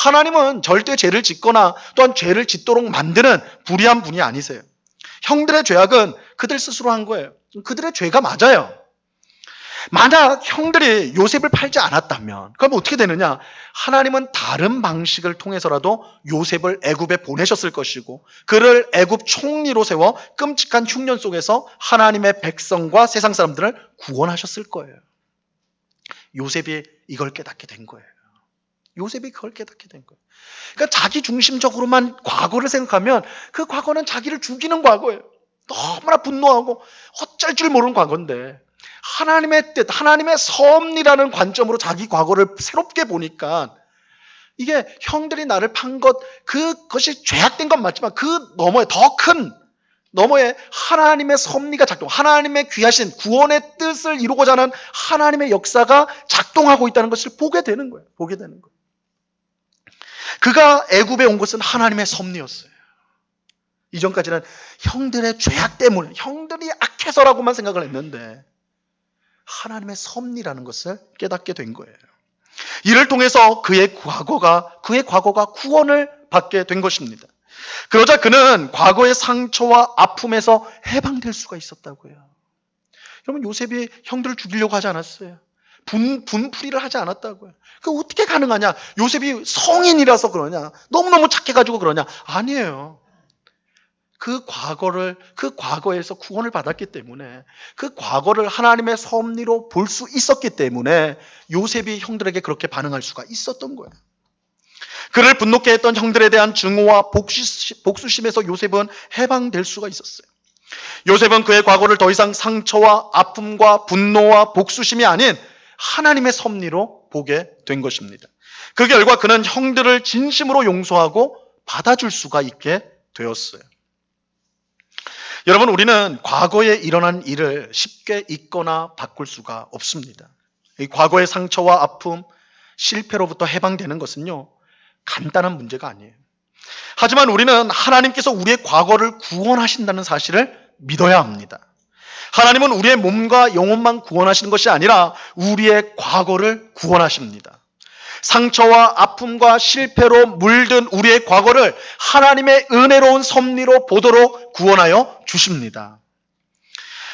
하나님은 절대 죄를 짓거나 또한 죄를 짓도록 만드는 불의한 분이 아니세요. 형들의 죄악은 그들 스스로 한 거예요. 그들의 죄가 맞아요. 만약 형들이 요셉을 팔지 않았다면 그럼 어떻게 되느냐? 하나님은 다른 방식을 통해서라도 요셉을 애굽에 보내셨을 것이고 그를 애굽 총리로 세워 끔찍한 흉년 속에서 하나님의 백성과 세상 사람들을 구원하셨을 거예요. 요셉이 이걸 깨닫게 된 거예요. 요셉이 그걸 깨닫게 된 거예요. 그러니까 자기 중심적으로만 과거를 생각하면 그 과거는 자기를 죽이는 과거예요. 너무나 분노하고 어쩔 줄 모르는 과거인데 하나님의 뜻, 하나님의 섭리라는 관점으로 자기 과거를 새롭게 보니까 이게 형들이 나를 판 것, 그것이 죄악된 건 맞지만 그 너머에 더 큰 너머에 하나님의 섭리가 작동, 하나님의 귀하신 구원의 뜻을 이루고자 하는 하나님의 역사가 작동하고 있다는 것을 보게 되는 거예요. 보게 되는 거예요. 그가 애굽에 온 것은 하나님의 섭리였어요. 이전까지는 형들의 죄악 때문에, 형들이 악해서라고만 생각을 했는데 하나님의 섭리라는 것을 깨닫게 된 거예요. 이를 통해서 그의 과거가 구원을 받게 된 것입니다. 그러자 그는 과거의 상처와 아픔에서 해방될 수가 있었다고요. 여러분, 요셉이 형들을 죽이려고 하지 않았어요. 분풀이를 하지 않았다고요. 그 어떻게 가능하냐? 요셉이 성인이라서 그러냐? 너무너무 착해가지고 그러냐? 아니에요. 그 과거에서 구원을 받았기 때문에, 그 과거를 하나님의 섭리로 볼 수 있었기 때문에 요셉이 형들에게 그렇게 반응할 수가 있었던 거예요. 그를 분노케 했던 형들에 대한 증오와 복수심에서 요셉은 해방될 수가 있었어요. 요셉은 그의 과거를 더 이상 상처와 아픔과 분노와 복수심이 아닌 하나님의 섭리로 보게 된 것입니다. 그 결과 그는 형들을 진심으로 용서하고 받아줄 수가 있게 되었어요. 여러분, 우리는 과거에 일어난 일을 쉽게 잊거나 바꿀 수가 없습니다. 이 과거의 상처와 아픔, 실패로부터 해방되는 것은요, 간단한 문제가 아니에요. 하지만 우리는 하나님께서 우리의 과거를 구원하신다는 사실을 믿어야 합니다. 하나님은 우리의 몸과 영혼만 구원하시는 것이 아니라 우리의 과거를 구원하십니다. 상처와 아픔과 실패로 물든 우리의 과거를 하나님의 은혜로운 섭리로 보도록 구원하여 주십니다.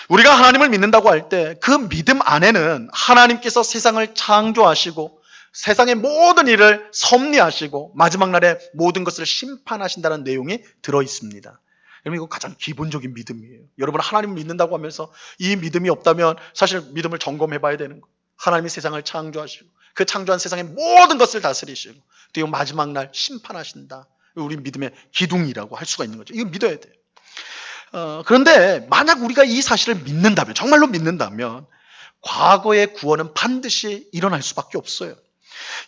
우리가 하나님을 믿는다고 할 때 그 믿음 안에는 하나님께서 세상을 창조하시고 세상의 모든 일을 섭리하시고 마지막 날에 모든 것을 심판하신다는 내용이 들어 있습니다. 여러분, 이거 가장 기본적인 믿음이에요. 여러분, 하나님을 믿는다고 하면서 이 믿음이 없다면 사실 믿음을 점검해 봐야 되는 거예요. 하나님이 세상을 창조하시고 그 창조한 세상의 모든 것을 다스리시고 또 마지막 날 심판하신다. 우리 믿음의 기둥이라고 할 수가 있는 거죠. 이거 믿어야 돼요. 그런데 만약 우리가 이 사실을 믿는다면, 정말로 믿는다면 과거의 구원은 반드시 일어날 수밖에 없어요.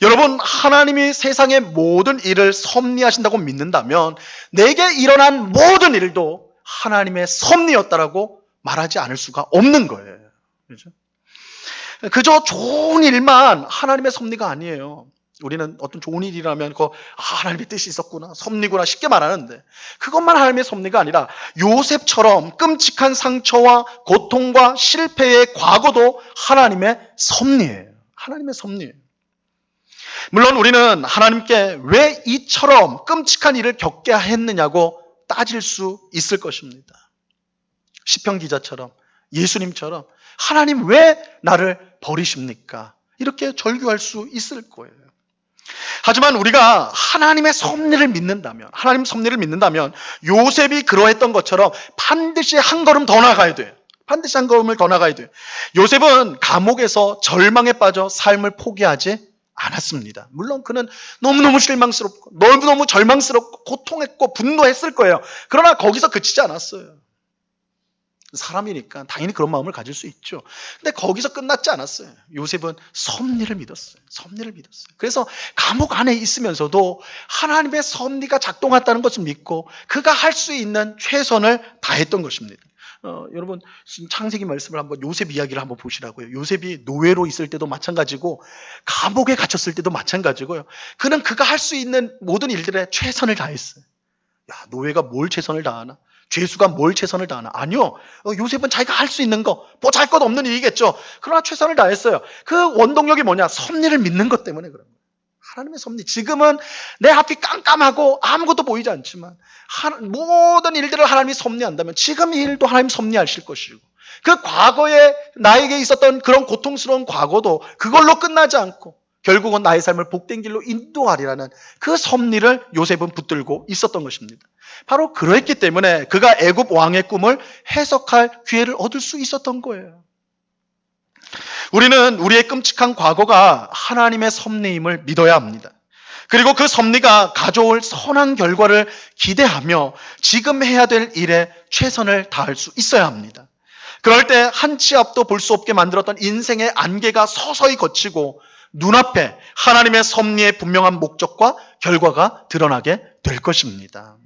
여러분, 하나님이 세상의 모든 일을 섭리하신다고 믿는다면 내게 일어난 모든 일도 하나님의 섭리였다라고 말하지 않을 수가 없는 거예요. 그렇죠? 그저 좋은 일만 하나님의 섭리가 아니에요. 우리는 어떤 좋은 일이라면 하나님의 뜻이 있었구나, 섭리구나 쉽게 말하는데 그것만 하나님의 섭리가 아니라 요셉처럼 끔찍한 상처와 고통과 실패의 과거도 하나님의 섭리예요. 하나님의 섭리예요. 물론 우리는 하나님께 왜 이처럼 끔찍한 일을 겪게 했느냐고 따질 수 있을 것입니다. 시편 기자처럼, 예수님처럼 하나님 왜 나를 버리십니까? 이렇게 절규할 수 있을 거예요. 하지만 우리가 하나님의 섭리를 믿는다면, 하나님 섭리를 믿는다면 요셉이 그러했던 것처럼 반드시 한 걸음 더 나가야 돼요. 반드시 한 걸음을 더 나가야 돼요. 요셉은 감옥에서 절망에 빠져 삶을 포기하지 않았습니다. 물론 그는 너무너무 실망스럽고 너무너무 절망스럽고 고통했고 분노했을 거예요. 그러나 거기서 그치지 않았어요. 사람이니까 당연히 그런 마음을 가질 수 있죠. 근데 거기서 끝났지 않았어요. 요셉은 섭리를 믿었어요. 섭리를 믿었어요. 그래서 감옥 안에 있으면서도 하나님의 섭리가 작동했다는 것을 믿고 그가 할 수 있는 최선을 다했던 것입니다. 여러분, 창세기 말씀을 한번, 요셉 이야기를 한번 보시라고요. 요셉이 노예로 있을 때도 마찬가지고 감옥에 갇혔을 때도 마찬가지고요. 그는 그가 할 수 있는 모든 일들에 최선을 다했어요. 야, 노예가 뭘 최선을 다하나? 죄수가 뭘 최선을 다하나? 아니요. 요셉은 자기가 할 수 있는 거, 보잘것 없는 일이겠죠. 그러나 최선을 다했어요. 그 원동력이 뭐냐? 섭리를 믿는 것 때문에 그런 거예요. 하나님의 섭리. 지금은 내 앞이 깜깜하고 아무것도 보이지 않지만 모든 일들을 하나님이 섭리한다면 지금 이 일도 하나님 섭리하실 것이고, 그 과거에 나에게 있었던 그런 고통스러운 과거도 그걸로 끝나지 않고 결국은 나의 삶을 복된 길로 인도하리라는 그 섭리를 요셉은 붙들고 있었던 것입니다. 바로 그랬기 때문에 그가 애굽 왕의 꿈을 해석할 기회를 얻을 수 있었던 거예요. 우리는 우리의 끔찍한 과거가 하나님의 섭리임을 믿어야 합니다. 그리고 그 섭리가 가져올 선한 결과를 기대하며 지금 해야 될 일에 최선을 다할 수 있어야 합니다. 그럴 때 한 치 앞도 볼 수 없게 만들었던 인생의 안개가 서서히 걷히고 눈앞에 하나님의 섭리의 분명한 목적과 결과가 드러나게 될 것입니다.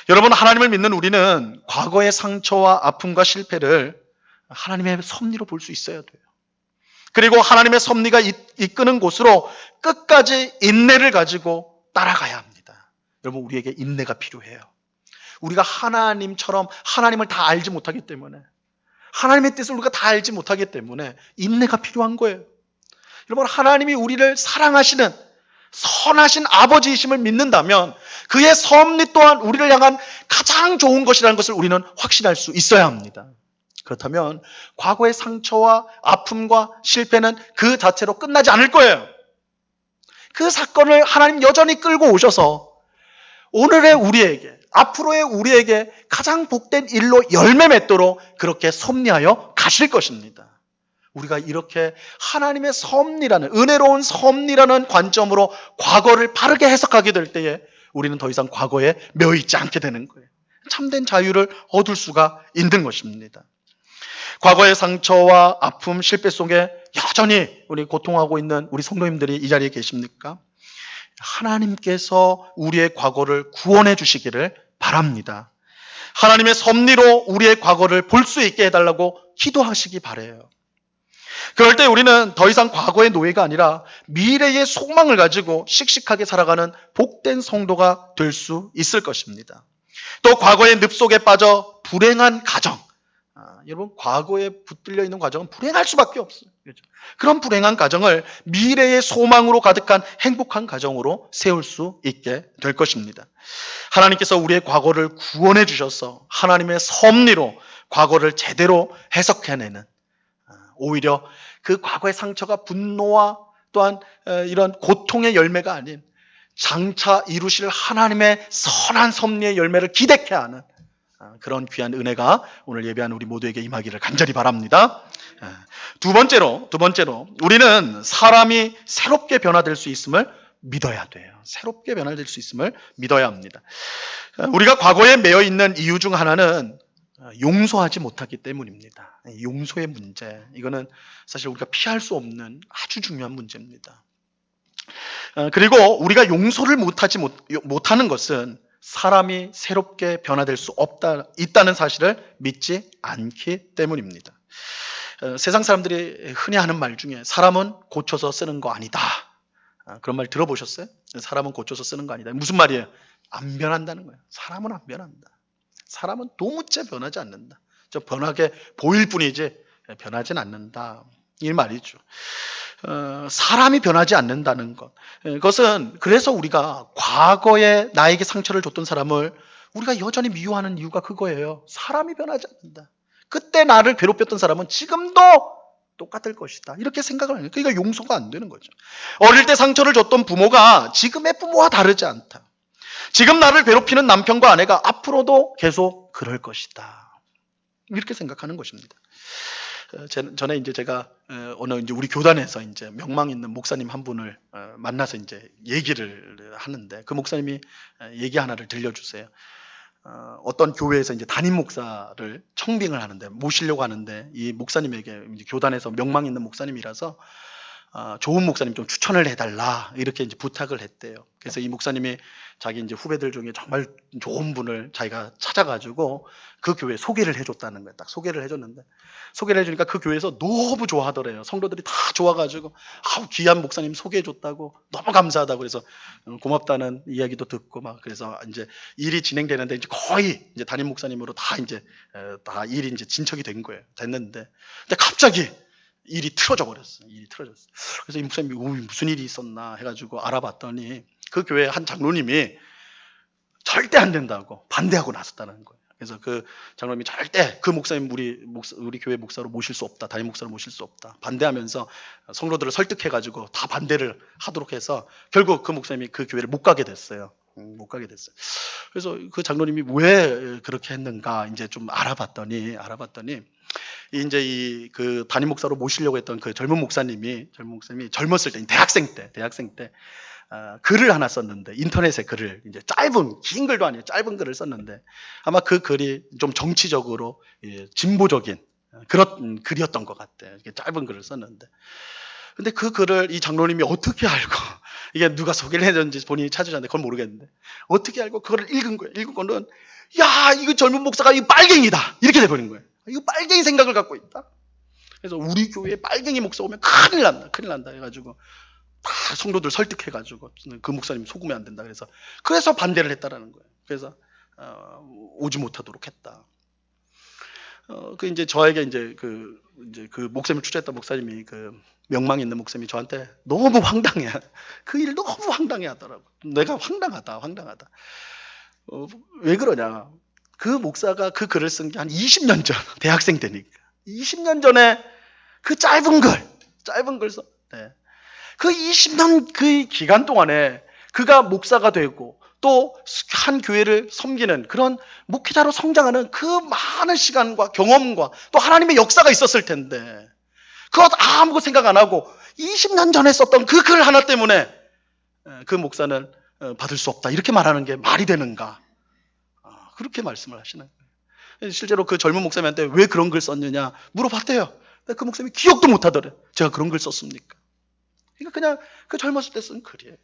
여러분, 하나님을 믿는 우리는 과거의 상처와 아픔과 실패를 하나님의 섭리로 볼 수 있어야 돼요. 그리고 하나님의 섭리가 이끄는 곳으로 끝까지 인내를 가지고 따라가야 합니다. 여러분, 우리에게 인내가 필요해요. 우리가 하나님처럼 하나님을 다 알지 못하기 때문에, 하나님의 뜻을 우리가 다 알지 못하기 때문에 인내가 필요한 거예요. 여러분, 하나님이 우리를 사랑하시는 선하신 아버지이심을 믿는다면 그의 섭리 또한 우리를 향한 가장 좋은 것이라는 것을 우리는 확신할 수 있어야 합니다. 그렇다면 과거의 상처와 아픔과 실패는 그 자체로 끝나지 않을 거예요. 그 사건을 하나님 여전히 끌고 오셔서 오늘의 우리에게, 앞으로의 우리에게 가장 복된 일로 열매 맺도록 그렇게 섭리하여 가실 것입니다. 우리가 이렇게 하나님의 섭리라는, 은혜로운 섭리라는 관점으로 과거를 바르게 해석하게 될 때에 우리는 더 이상 과거에 매여있지 않게 되는 거예요. 참된 자유를 얻을 수가 있는 것입니다. 과거의 상처와 아픔, 실패 속에 여전히 우리 고통하고 있는 우리 성도님들이 이 자리에 계십니까? 하나님께서 우리의 과거를 구원해 주시기를 바랍니다. 하나님의 섭리로 우리의 과거를 볼 수 있게 해달라고 기도하시기 바라요. 그럴 때 우리는 더 이상 과거의 노예가 아니라 미래의 소망을 가지고 씩씩하게 살아가는 복된 성도가 될 수 있을 것입니다. 또 과거의 늪 속에 빠져 불행한 가정, 여러분, 과거에 붙들려 있는 가정은 불행할 수밖에 없어요. 그렇죠? 그런 불행한 가정을 미래의 소망으로 가득한 행복한 가정으로 세울 수 있게 될 것입니다. 하나님께서 우리의 과거를 구원해 주셔서 하나님의 섭리로 과거를 제대로 해석해내는, 오히려 그 과거의 상처가 분노와 또한 이런 고통의 열매가 아닌 장차 이루실 하나님의 선한 섭리의 열매를 기대케 하는 그런 귀한 은혜가 오늘 예배한 우리 모두에게 임하기를 간절히 바랍니다. 두 번째로 우리는 사람이 새롭게 변화될 수 있음을 믿어야 돼요. 새롭게 변화될 수 있음을 믿어야 합니다. 우리가 과거에 매여 있는 이유 중 하나는 용서하지 못하기 때문입니다. 용서의 문제, 이거는 사실 우리가 피할 수 없는 아주 중요한 문제입니다. 그리고 우리가 용서를 못하는 것은 사람이 새롭게 변화될 수 있다는 사실을 믿지 않기 때문입니다. 세상 사람들이 흔히 하는 말 중에 사람은 고쳐서 쓰는 거 아니다. 그런 말 들어보셨어요? 사람은 고쳐서 쓰는 거 아니다. 무슨 말이에요? 안 변한다는 거예요. 사람은 안 변한다. 사람은 도무지 변하지 않는다. 저 변하게 보일 뿐이지 변하진 않는다. 이 말이죠. 사람이 변하지 않는다는 것. 그것은 그래서 우리가 과거에 나에게 상처를 줬던 사람을 우리가 여전히 미워하는 이유가 그거예요. 사람이 변하지 않는다. 그때 나를 괴롭혔던 사람은 지금도 똑같을 것이다. 이렇게 생각을 하는 거예요. 그러니까 용서가 안 되는 거죠. 어릴 때 상처를 줬던 부모가 지금의 부모와 다르지 않다. 지금 나를 괴롭히는 남편과 아내가 앞으로도 계속 그럴 것이다. 이렇게 생각하는 것입니다. 전에 이제 제가 어느 이제 우리 교단에서 이제 명망 있는 목사님 한 분을 만나서 이제 얘기를 하는데 그 목사님이 얘기 하나를 들려주세요. 어떤 교회에서 이제 담임 목사를 청빙을 하는데 모시려고 하는데 이 목사님에게 이제 교단에서 명망 있는 목사님이라서 좋은 목사님 좀 추천을 해달라 이렇게 이제 부탁을 했대요. 그래서 이 목사님이 자기 이제 후배들 중에 정말 좋은 분을 자기가 찾아가지고 그 교회에 소개를 해줬다는 거예요. 딱 소개를 해줬는데 소개를 해주니까 그 교회에서 너무 좋아하더래요. 성도들이 다 좋아가지고 귀한 목사님 소개해줬다고 너무 감사하다고 그래서 고맙다는 이야기도 듣고 막 그래서 이제 일이 진행되는데 이제 거의 이제 담임 목사님으로 다 이제 다 일이 이제 진척이 된 거예요. 됐는데 근데 갑자기 일이 틀어져 버렸어. 일이 틀어졌어. 그래서 이 목사님이 무슨 일이 있었나 해가지고 알아봤더니 그 교회 한 장로님이 절대 안 된다고 반대하고 나섰다는 거예요. 그래서 그 장로님이 절대 그 목사님 우리 교회 목사로 모실 수 없다. 담임 목사로 모실 수 없다. 반대하면서 성도들을 설득해가지고 다 반대를 하도록 해서 결국 그 목사님이 그 교회를 못 가게 됐어요. 못 가게 됐어요. 그래서 그 장로님이 왜 그렇게 했는가 이제 좀 알아봤더니 이제 그 담임 목사로 모시려고 했던 그 젊은 목사님이 젊었을 때 대학생 때 글을 하나 썼는데 인터넷에 글을 이제 긴 글도 아니에요. 짧은 글을 썼는데 아마 그 글이 좀 정치적으로 진보적인 그런 글이었던 것 같아요. 짧은 글을 썼는데 근데 그 글을 이 장로님이 어떻게 알고 이게 누가 소개를 해줬는지 본인이 찾으셨는데 그건 모르겠는데 어떻게 알고 그거를 읽은 거예요. 읽은 거는 야 이거 젊은 목사가 이 빨갱이다 이렇게 돼버린 거예요. 이거 빨갱이 생각을 갖고 있다. 그래서 우리 교회에 빨갱이 목사 오면 큰일 난다 해가지고 다 성도들 설득해가지고 그 목사님 속으면 안 된다 그래서 반대를 했다라는 거예요. 그래서 오지 못하도록 했다. 그 이제 저에게 이제 그 목사님을 추천했던 목사님이 명망 있는 목사님이 저한테 너무 황당해. 그 일 너무 황당해 하더라고. 내가 황당하다. 왜 그러냐. 그 목사가 그 글을 쓴 게 한 20년 전, 대학생 때니까. 20년 전에 그 짧은 글 써. 네. 그 20년 그 기간 동안에 그가 목사가 되고 또 한 교회를 섬기는 그런 목회자로 성장하는 그 많은 시간과 경험과 또 하나님의 역사가 있었을 텐데 그것 아무것도 생각 안 하고 20년 전에 썼던 그 글 하나 때문에 그 목사는 받을 수 없다 이렇게 말하는 게 말이 되는가. 그렇게 말씀을 하시는 거예요. 실제로 그 젊은 목사님한테 왜 그런 글 썼느냐 물어봤대요. 근데 그 목사님이 기억도 못 하더래. 제가 그런 글 썼습니까? 그러니까 그냥 그 젊었을 때 쓴 글이에요.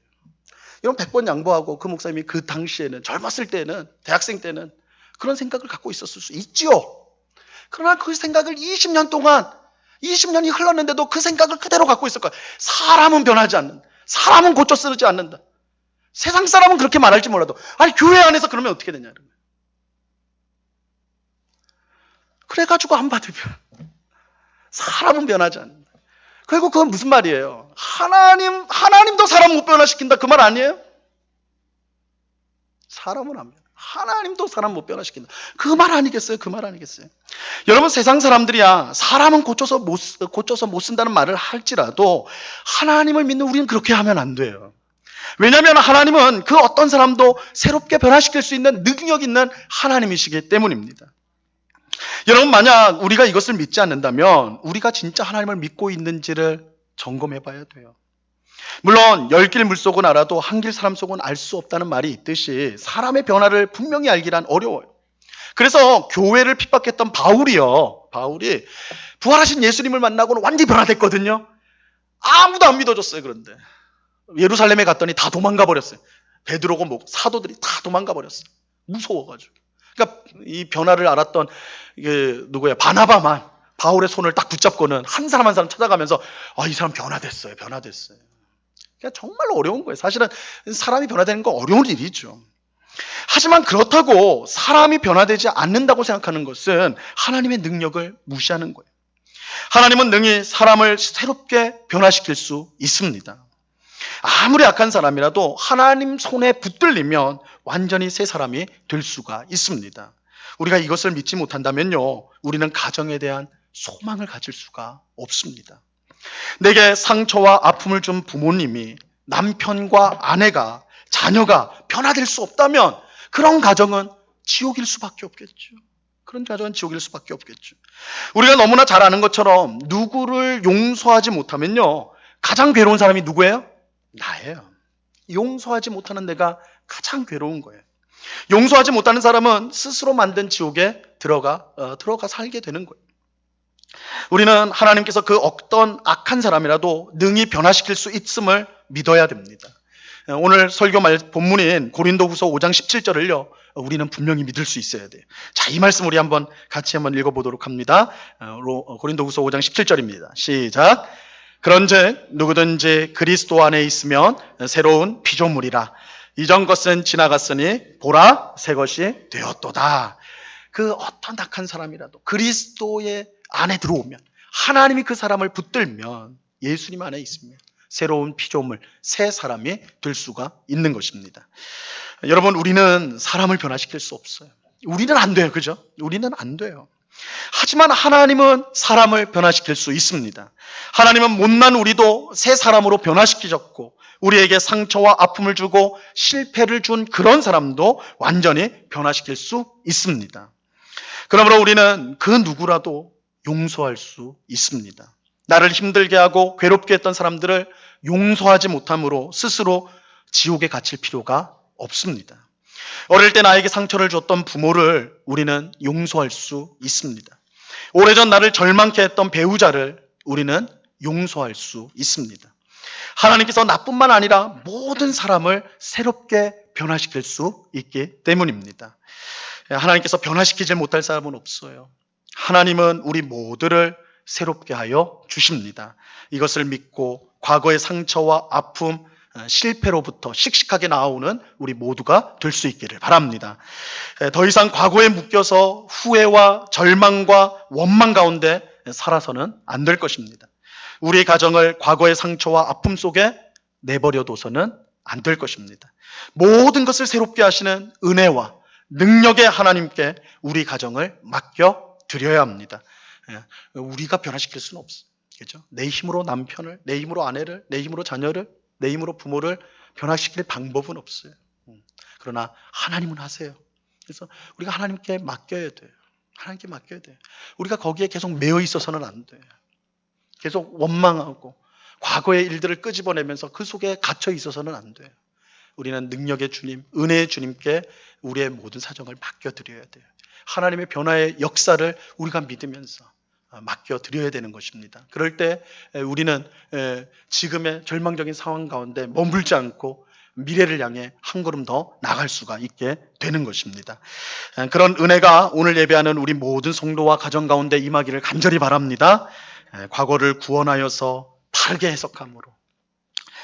이런 100번 양보하고 그 목사님이 그 당시에는 젊었을 때는 대학생 때는 그런 생각을 갖고 있었을 수 있지요. 그러나 그 생각을 20년 동안 20년이 흘렀는데도 그 생각을 그대로 갖고 있을 거야. 사람은 변하지 않는다. 사람은 고쳐 쓰지 않는다. 세상 사람은 그렇게 말할지 몰라도 아니 교회 안에서 그러면 어떻게 되냐. 그래가지고 안 받으면 사람은 변하지 않는다. 그리고 그건 무슨 말이에요? 하나님도 사람 못 변화시킨다. 그 말 아니에요? 사람은 안 변화. 하나님도 사람 못 변화시킨다. 그 말 아니겠어요? 그 말 아니겠어요? 여러분 세상 사람들이야 사람은 고쳐서 못 쓴다는 말을 할지라도 하나님을 믿는 우리는 그렇게 하면 안 돼요. 왜냐하면 하나님은 그 어떤 사람도 새롭게 변화시킬 수 있는 능력 있는 하나님이시기 때문입니다. 여러분 만약 우리가 이것을 믿지 않는다면 우리가 진짜 하나님을 믿고 있는지를 점검해 봐야 돼요. 물론 10길 물속은 알아도 한 길 사람 속은 알 수 없다는 말이 있듯이 사람의 변화를 분명히 알기란 어려워요. 그래서 교회를 핍박했던 바울이 부활하신 예수님을 만나고는 완전히 변화됐거든요. 아무도 안 믿어줬어요. 그런데 예루살렘에 갔더니 다 도망가 버렸어요. 베드로고 사도들이 다 도망가 버렸어요. 무서워가지고. 그러니까 이 변화를 알았던 바나바만 바울의 손을 딱 붙잡고는 한 사람 한 사람 찾아가면서 이 사람 변화됐어요. 그러니까 정말 어려운 거예요. 사실은 사람이 변화되는 건 어려운 일이죠. 하지만 그렇다고 사람이 변화되지 않는다고 생각하는 것은 하나님의 능력을 무시하는 거예요. 하나님은 능히 사람을 새롭게 변화시킬 수 있습니다. 아무리 악한 사람이라도 하나님 손에 붙들리면 완전히 새 사람이 될 수가 있습니다. 우리가 이것을 믿지 못한다면요, 우리는 가정에 대한 소망을 가질 수가 없습니다. 내게 상처와 아픔을 준 부모님이 남편과 아내가 자녀가 변화될 수 없다면 그런 가정은 지옥일 수밖에 없겠죠. 우리가 너무나 잘 아는 것처럼 누구를 용서하지 못하면요, 가장 괴로운 사람이 누구예요? 나예요. 용서하지 못하는 내가 가장 괴로운 거예요. 용서하지 못하는 사람은 스스로 만든 지옥에 들어가 살게 되는 거예요. 우리는 하나님께서 그 어떤 악한 사람이라도 능히 변화시킬 수 있음을 믿어야 됩니다. 오늘 설교 본문인 고린도후서 5장 17절을요. 우리는 분명히 믿을 수 있어야 돼요. 자, 이 말씀 우리 같이 한번 읽어보도록 합니다. 고린도후서 5장 17절입니다. 시작. 그런즉 누구든지 그리스도 안에 있으면 새로운 피조물이라. 이전 것은 지나갔으니 보라 새 것이 되었도다. 그 어떤 악한 사람이라도 그리스도의 안에 들어오면, 하나님이 그 사람을 붙들면, 예수님 안에 있으면 새로운 피조물, 새 사람이 될 수가 있는 것입니다. 여러분, 우리는 사람을 변화시킬 수 없어요. 우리는 안 돼요. 그죠? 우리는 안 돼요. 하지만 하나님은 사람을 변화시킬 수 있습니다. 하나님은 못난 우리도 새 사람으로 변화시키셨고, 우리에게 상처와 아픔을 주고 실패를 준 그런 사람도 완전히 변화시킬 수 있습니다. 그러므로 우리는 그 누구라도 용서할 수 있습니다. 나를 힘들게 하고 괴롭게 했던 사람들을 용서하지 못함으로 스스로 지옥에 갇힐 필요가 없습니다. 어릴 때 나에게 상처를 줬던 부모를 우리는 용서할 수 있습니다. 오래전 나를 절망케 했던 배우자를 우리는 용서할 수 있습니다. 하나님께서 나뿐만 아니라 모든 사람을 새롭게 변화시킬 수 있기 때문입니다. 하나님께서 변화시키지 못할 사람은 없어요. 하나님은 우리 모두를 새롭게 하여 주십니다. 이것을 믿고 과거의 상처와 아픔, 실패로부터 씩씩하게 나오는 우리 모두가 될 수 있기를 바랍니다. 더 이상 과거에 묶여서 후회와 절망과 원망 가운데 살아서는 안 될 것입니다. 우리 가정을 과거의 상처와 아픔 속에 내버려둬서는 안 될 것입니다. 모든 것을 새롭게 하시는 은혜와 능력의 하나님께 우리 가정을 맡겨 드려야 합니다. 우리가 변화시킬 수는 없어요. 그렇죠? 내 힘으로 남편을, 내 힘으로 아내를, 내 힘으로 자녀를, 내 힘으로 부모를 변화시킬 방법은 없어요. 그러나 하나님은 하세요. 그래서 우리가 하나님께 맡겨야 돼요. 하나님께 맡겨야 돼요. 우리가 거기에 계속 매여 있어서는 안 돼요. 계속 원망하고 과거의 일들을 끄집어내면서 그 속에 갇혀 있어서는 안 돼요. 우리는 능력의 주님, 은혜의 주님께 우리의 모든 사정을 맡겨드려야 돼요. 하나님의 변화의 역사를 우리가 믿으면서 맡겨드려야 되는 것입니다. 그럴 때 우리는 지금의 절망적인 상황 가운데 머물지 않고 미래를 향해 한 걸음 더 나갈 수가 있게 되는 것입니다. 그런 은혜가 오늘 예배하는 우리 모든 성도와 가정 가운데 임하기를 간절히 바랍니다. 과거를 구원하여서 바르게 해석함으로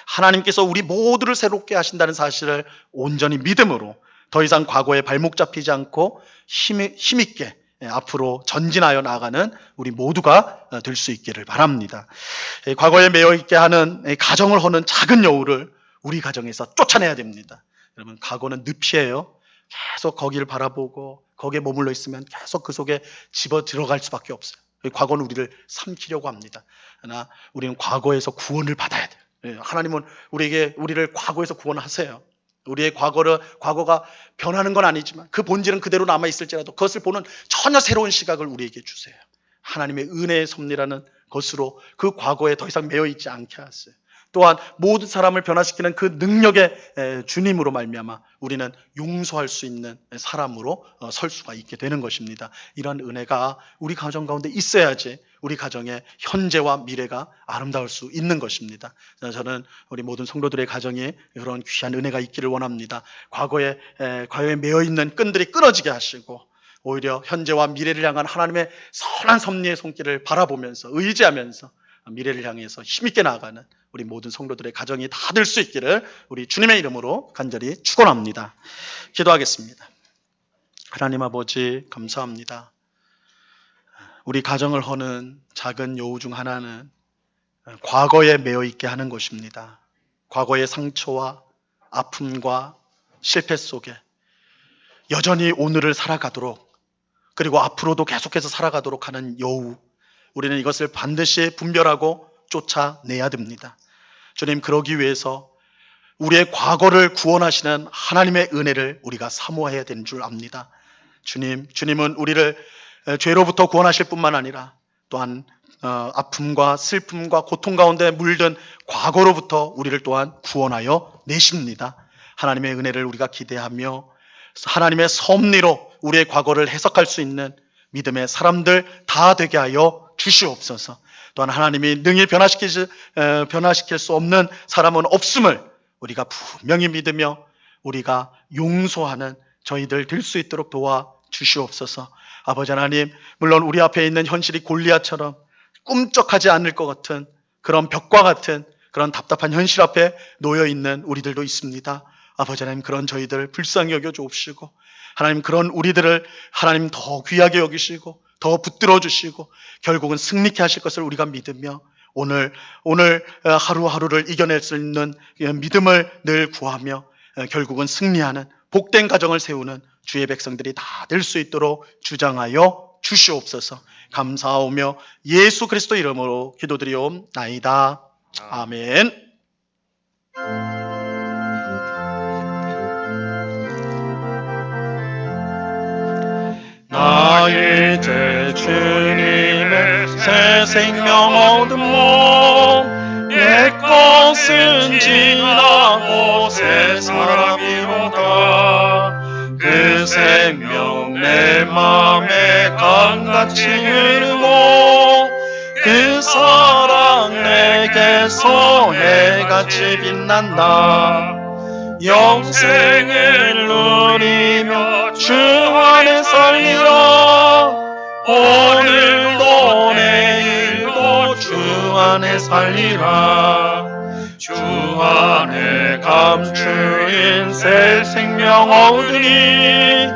하나님께서 우리 모두를 새롭게 하신다는 사실을 온전히 믿음으로 더 이상 과거에 발목 잡히지 않고 힘있게 앞으로 전진하여 나아가는 우리 모두가 될 수 있기를 바랍니다. 과거에 매여 있게 하는 가정을 허는 작은 여우를 우리 가정에서 쫓아내야 됩니다. 여러분, 과거는 늪이에요. 계속 거기를 바라보고 거기에 머물러 있으면 계속 그 속에 집어 들어갈 수밖에 없어요. 과거는 우리를 삼키려고 합니다. 그러나 우리는 과거에서 구원을 받아야 돼요. 하나님은 우리를 과거에서 구원하세요. 우리의 과거가 변하는 건 아니지만 그 본질은 그대로 남아있을지라도 그것을 보는 전혀 새로운 시각을 우리에게 주세요. 하나님의 은혜의 섭리라는 것으로 그 과거에 더 이상 매여있지 않게 하세요. 또한 모든 사람을 변화시키는 그 능력의 주님으로 말미암아 우리는 용서할 수 있는 사람으로 설 수가 있게 되는 것입니다. 이런 은혜가 우리 가정 가운데 있어야지 우리 가정의 현재와 미래가 아름다울 수 있는 것입니다. 저는 우리 모든 성도들의 가정에 그런 귀한 은혜가 있기를 원합니다. 과거에 매여있는 끈들이 끊어지게 하시고 오히려 현재와 미래를 향한 하나님의 선한 섭리의 손길을 바라보면서 의지하면서 미래를 향해서 힘있게 나아가는 우리 모든 성도들의 가정이 다 될 수 있기를 우리 주님의 이름으로 간절히 축원합니다. 기도하겠습니다. 하나님 아버지 감사합니다. 우리 가정을 허는 작은 여우 중 하나는 과거에 매여 있게 하는 것입니다. 과거의 상처와 아픔과 실패 속에 여전히 오늘을 살아가도록 그리고 앞으로도 계속해서 살아가도록 하는 여우, 우리는 이것을 반드시 분별하고 쫓아내야 됩니다. 주님, 그러기 위해서 우리의 과거를 구원하시는 하나님의 은혜를 우리가 사모해야 되는 줄 압니다. 주님은 우리를 죄로부터 구원하실 뿐만 아니라 또한 아픔과 슬픔과 고통 가운데 물든 과거로부터 우리를 또한 구원하여 내십니다. 하나님의 은혜를 우리가 기대하며 하나님의 섭리로 우리의 과거를 해석할 수 있는 믿음의 사람들 다 되게 하여 주시옵소서. 또한 하나님이 능히 변화시킬 수 없는 사람은 없음을 우리가 분명히 믿으며 우리가 용서하는 저희들 될 수 있도록 도와 주시옵소서. 아버지 하나님, 물론 우리 앞에 있는 현실이 골리앗처럼 꿈쩍하지 않을 것 같은 그런 벽과 같은 그런 답답한 현실 앞에 놓여 있는 우리들도 있습니다. 아버지 하나님, 그런 저희들 불쌍히 여겨 주옵시고 하나님, 그런 우리들을 하나님 더 귀하게 여기시고 더 붙들어 주시고 결국은 승리케 하실 것을 우리가 믿으며 오늘 하루하루를 이겨낼 수 있는 믿음을 늘 구하며 결국은 승리하는 복된 가정을 세우는 주의 백성들이 다 될 수 있도록 주장하여 주시옵소서. 감사하오며 예수 그리스도 이름으로 기도드리옵나이다. 아멘. 나 이제 주님의 새 생명 얻음모 옛 것은 지나고 새 사람이로다. 그 생명 내 맘에 강같이 흐르고 그 사랑 내게서 해같이 빛난다. 영생을 누리며 주 안에 살리라. 오늘도 내일도 주 안에 살리라. 주 안에 감추인 새 생명 얻으니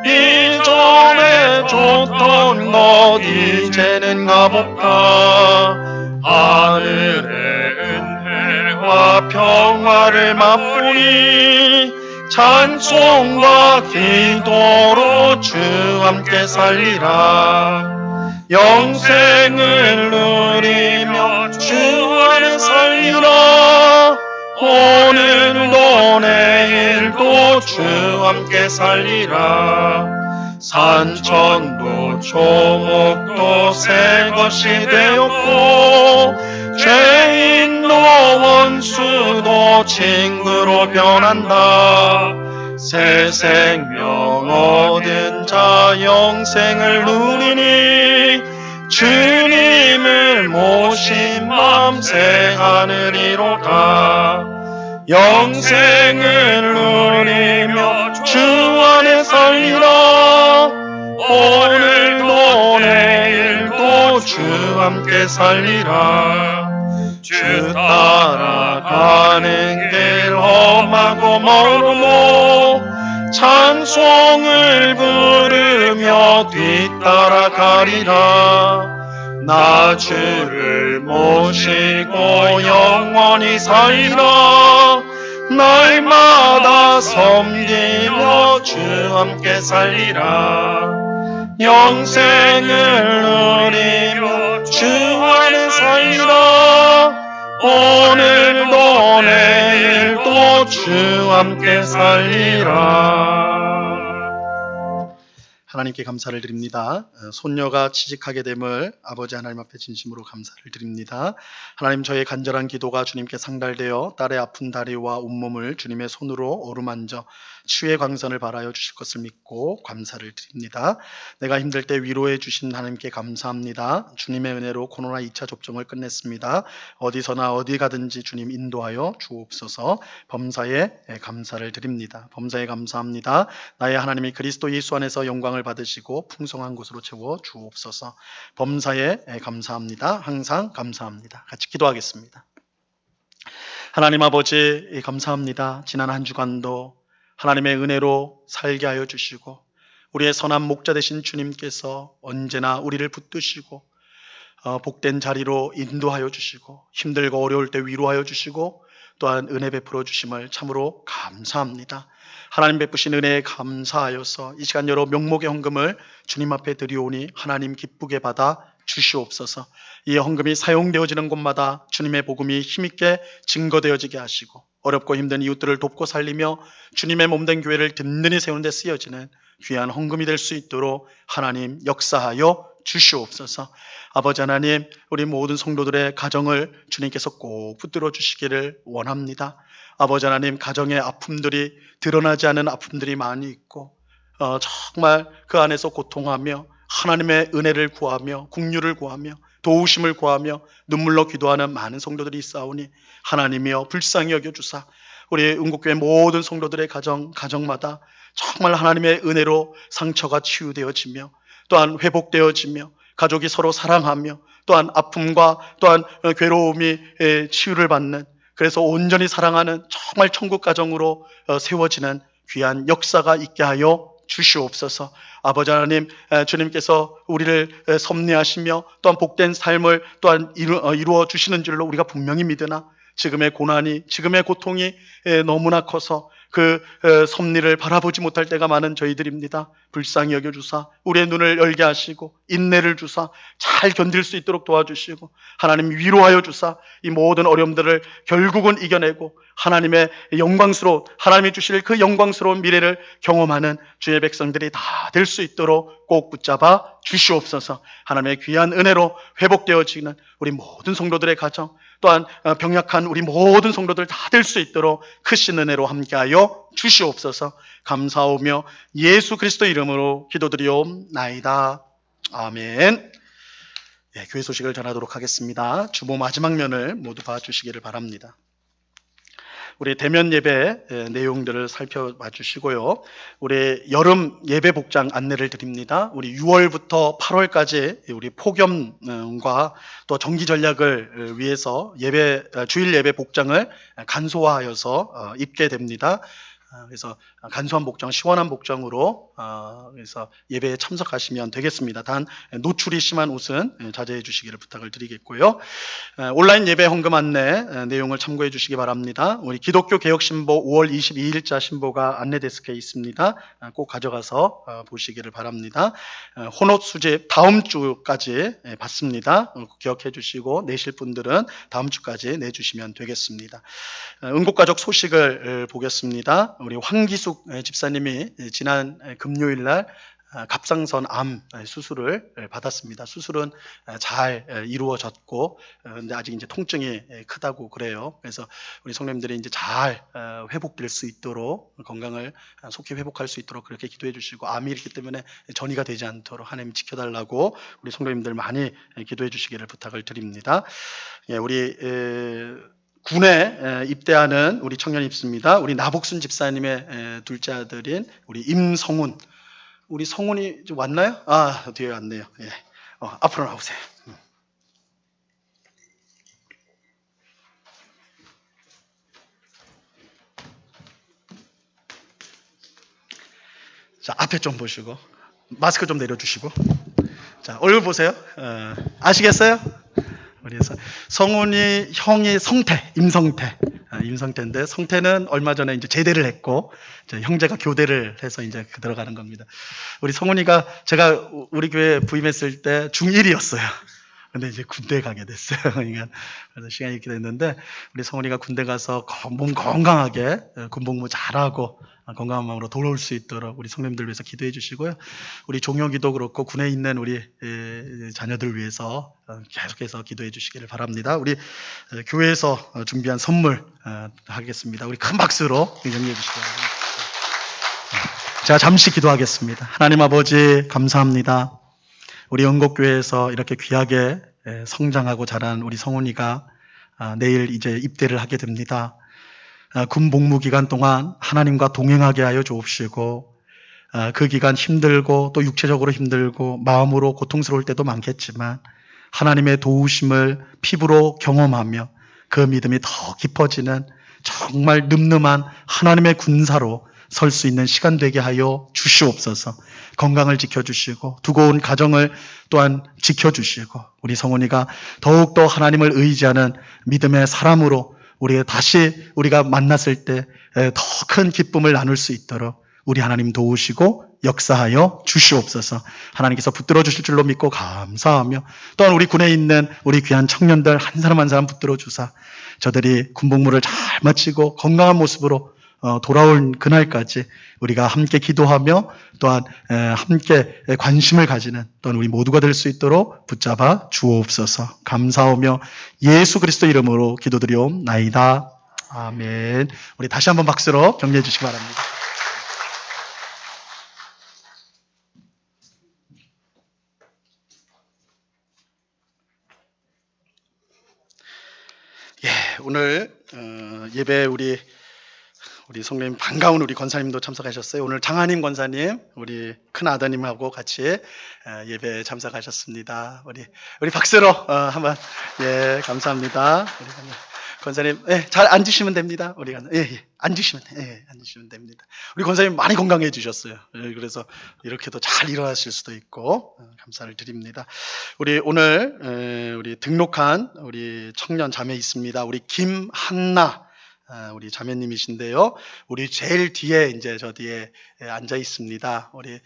이전에 줬던 것 이제는 값없다. 하늘의 은혜와 평화를 맛보니 찬송과 기도로 주 함께 살리라. 영생을 누리며 주 안에 살리라. 오늘도 내일도 주 함께 살리라. 산천도 초목도 새 것이 되었고 죄인도 원수도 친구로 변한다. 새 생명 얻은 자 영생을 누리니 주님을 모신 밤새 하늘이로 가. 영생을 누리며 주 안에 살리라. 오늘도 내일도 주 함께 살리라. 주 따라가는 길 험하고 멀고 찬송을 부르며 뒤따라가리라. 나 주를 모시고 영원히 살리라. 날마다 섬기며 주 함께 살리라. 영생을 누리며 주 안에 살리라. 오늘도 내일도 주 함께 살리라. 하나님께 감사를 드립니다. 손녀가 취직하게 됨을 아버지 하나님 앞에 진심으로 감사를 드립니다. 하나님, 저의 간절한 기도가 주님께 상달되어 딸의 아픈 다리와 온몸을 주님의 손으로 어루만져 치유의 광선을 발하여 주실 것을 믿고 감사를 드립니다. 내가 힘들 때 위로해 주신 하나님께 감사합니다. 주님의 은혜로 코로나 2차 접종을 끝냈습니다. 어디서나 어디 가든지 주님 인도하여 주옵소서. 범사에 감사를 드립니다. 범사에 감사합니다. 나의 하나님이 그리스도 예수 안에서 영광을 받으시고 풍성한 곳으로 채워 주옵소서. 범사에 감사합니다. 항상 감사합니다. 같이 기도하겠습니다. 하나님 아버지, 감사합니다. 지난 한 주간도 하나님의 은혜로 살게 하여 주시고 우리의 선한 목자 되신 주님께서 언제나 우리를 붙드시고 복된 자리로 인도하여 주시고 힘들고 어려울 때 위로하여 주시고 또한 은혜 베풀어 주심을 참으로 감사합니다. 하나님 베푸신 은혜에 감사하여서 이 시간 여러 명목의 헌금을 주님 앞에 드리오니 하나님 기쁘게 받아 주시옵소서. 이 헌금이 사용되어지는 곳마다 주님의 복음이 힘있게 증거되어지게 하시고 어렵고 힘든 이웃들을 돕고 살리며 주님의 몸된 교회를 든든히 세우는 데 쓰여지는 귀한 헌금이 될 수 있도록 하나님 역사하여 주시옵소서. 아버지 하나님, 우리 모든 성도들의 가정을 주님께서 꼭 붙들어 주시기를 원합니다. 아버지 하나님, 가정의 아픔들이 드러나지 않은 아픔들이 많이 있고 정말 그 안에서 고통하며 하나님의 은혜를 구하며 긍휼을 구하며 도우심을 구하며 눈물로 기도하는 많은 성도들이 있사오니 하나님이여 불쌍히 여겨주사 우리 은국교회 모든 성도들의 가정마다 정말 하나님의 은혜로 상처가 치유되어지며 또한 회복되어지며 가족이 서로 사랑하며 또한 아픔과 또한 괴로움이 치유를 받는, 그래서 온전히 사랑하는 정말 천국 가정으로 세워지는 귀한 역사가 있게 하여 주시옵소서. 아버지 하나님, 주님께서 우리를 섭리하시며 또한 복된 삶을 또한 이루어 주시는 줄로 우리가 분명히 믿으나 지금의 고난이, 지금의 고통이 너무나 커서 그 섭리를 바라보지 못할 때가 많은 저희들입니다. 불쌍히 여겨주사 우리의 눈을 열게 하시고 인내를 주사 잘 견딜 수 있도록 도와주시고 하나님 위로하여 주사 이 모든 어려움들을 결국은 이겨내고 하나님의 영광스러운, 하나님이 주실 그 영광스러운 미래를 경험하는 주의 백성들이 다 될 수 있도록 꼭 붙잡아 주시옵소서. 하나님의 귀한 은혜로 회복되어지는 우리 모든 성도들의 가정, 또한 병약한 우리 모든 성도들 다 될 수 있도록 크신 은혜로 함께하여 주시옵소서. 감사하며 예수 그리스도 이름으로 기도드리옵나이다. 아멘. 교회 소식을 전하도록 하겠습니다. 주보 마지막 면을 모두 봐주시기를 바랍니다. 우리 대면 예배 내용들을 살펴봐 주시고요. 우리 여름 예배 복장 안내를 드립니다. 우리 6월부터 8월까지 우리 폭염과 또 정기 전략을 위해서 주일 예배 복장을 간소화하여서 입게 됩니다. 그래서 간소한 복장, 시원한 복장으로 그래서 예배에 참석하시면 되겠습니다. 단 노출이 심한 옷은 자제해 주시기를 부탁을 드리겠고요. 온라인 예배 헌금 안내 내용을 참고해 주시기 바랍니다. 우리 기독교 개혁 신보 5월 22일자 신보가 안내 데스크에 있습니다. 꼭 가져가서 보시기를 바랍니다. 혼옷 수집 다음 주까지 받습니다. 기억해 주시고 내실 분들은 다음 주까지 내주시면 되겠습니다. 응급가족 소식을 보겠습니다. 우리 황기숙 집사님이 지난 금요일 날 갑상선 암 수술을 받았습니다. 수술은 잘 이루어졌고, 근데 아직 이제 통증이 크다고 그래요. 그래서 우리 성도님들이 이제 잘 회복될 수 있도록 건강을 속히 회복할 수 있도록 그렇게 기도해 주시고, 암이 있기 때문에 전이가 되지 않도록 하나님 지켜달라고 우리 성도님들 많이 기도해 주시기를 부탁을 드립니다. 우리 군에 입대하는 우리 청년이 있습니다. 우리 나복순 집사님의 둘째 아들인 우리 임성훈. 우리 성훈이 좀 왔나요? 뒤에 왔네요. 예. 앞으로 나오세요. 자, 앞에 좀 보시고 마스크 좀 내려주시고, 자, 얼굴 보세요. 아시겠어요? 우리 성훈이 형이 임성태인데, 성태는 얼마 전에 이제 제대를 했고, 이제 형제가 교대를 해서 이제 들어가는 겁니다. 우리 성훈이가 제가 우리 교회 부임했을 때 중1이었어요. 근데 이제 군대 가게 됐어요. 그러니까 그래서 시간이 이렇게 됐는데, 우리 성훈이가 군대 가서 몸 건강하게 군복무 잘하고 건강한 마음으로 돌아올 수 있도록 우리 성도님들 위해서 기도해 주시고요. 우리 종혁이도 그렇고 군에 있는 우리 자녀들 위해서 계속해서 기도해 주시기를 바랍니다. 우리 교회에서 준비한 선물 하겠습니다. 우리 큰 박수로 영리해 주시기 바랍니다. 제가 잠시 기도하겠습니다. 하나님 아버지 감사합니다. 우리 영곡교회에서 이렇게 귀하게 성장하고 자란 우리 성훈이가 내일 이제 입대를 하게 됩니다. 군 복무 기간 동안 하나님과 동행하게 하여 주옵시고, 그 기간 힘들고 또 육체적으로 힘들고 마음으로 고통스러울 때도 많겠지만 하나님의 도우심을 피부로 경험하며 그 믿음이 더 깊어지는 정말 늠름한 하나님의 군사로 설 수 있는 시간 되게 하여 주시옵소서. 건강을 지켜주시고 두고 온 가정을 또한 지켜주시고, 우리 성훈이가 더욱더 하나님을 의지하는 믿음의 사람으로 우리가 만났을 때 더 큰 기쁨을 나눌 수 있도록 우리 하나님 도우시고 역사하여 주시옵소서. 하나님께서 붙들어 주실 줄로 믿고 감사하며, 또한 우리 군에 있는 우리 귀한 청년들 한 사람 한 사람 붙들어 주사 저들이 군복무를 잘 마치고 건강한 모습으로 돌아올 그날까지 우리가 함께 기도하며 또한 함께 관심을 가지는 또한 우리 모두가 될 수 있도록 붙잡아 주옵소서. 감사하며 예수 그리스도 이름으로 기도드리옵나이다. 아멘. 우리 다시 한번 박수로 격려해 주시기 바랍니다. 오늘 예배 우리 성도님 반가운 우리 권사님도 참석하셨어요. 오늘 장하님 권사님, 우리 큰 아드님하고 같이 예배에 참석하셨습니다. 우리 박수로 한번 감사합니다. 우리 권사님, 잘 앉으시면 됩니다. 앉으시면 됩니다. 우리 권사님 많이 건강해지셨어요. 그래서 이렇게도 잘 일어나실 수도 있고 감사를 드립니다. 우리 오늘 우리 등록한 우리 청년 자매 있습니다. 우리 김한나 우리 자매님이신데요. 우리 제일 뒤에 이제 저 뒤에 앉아 있습니다. 우리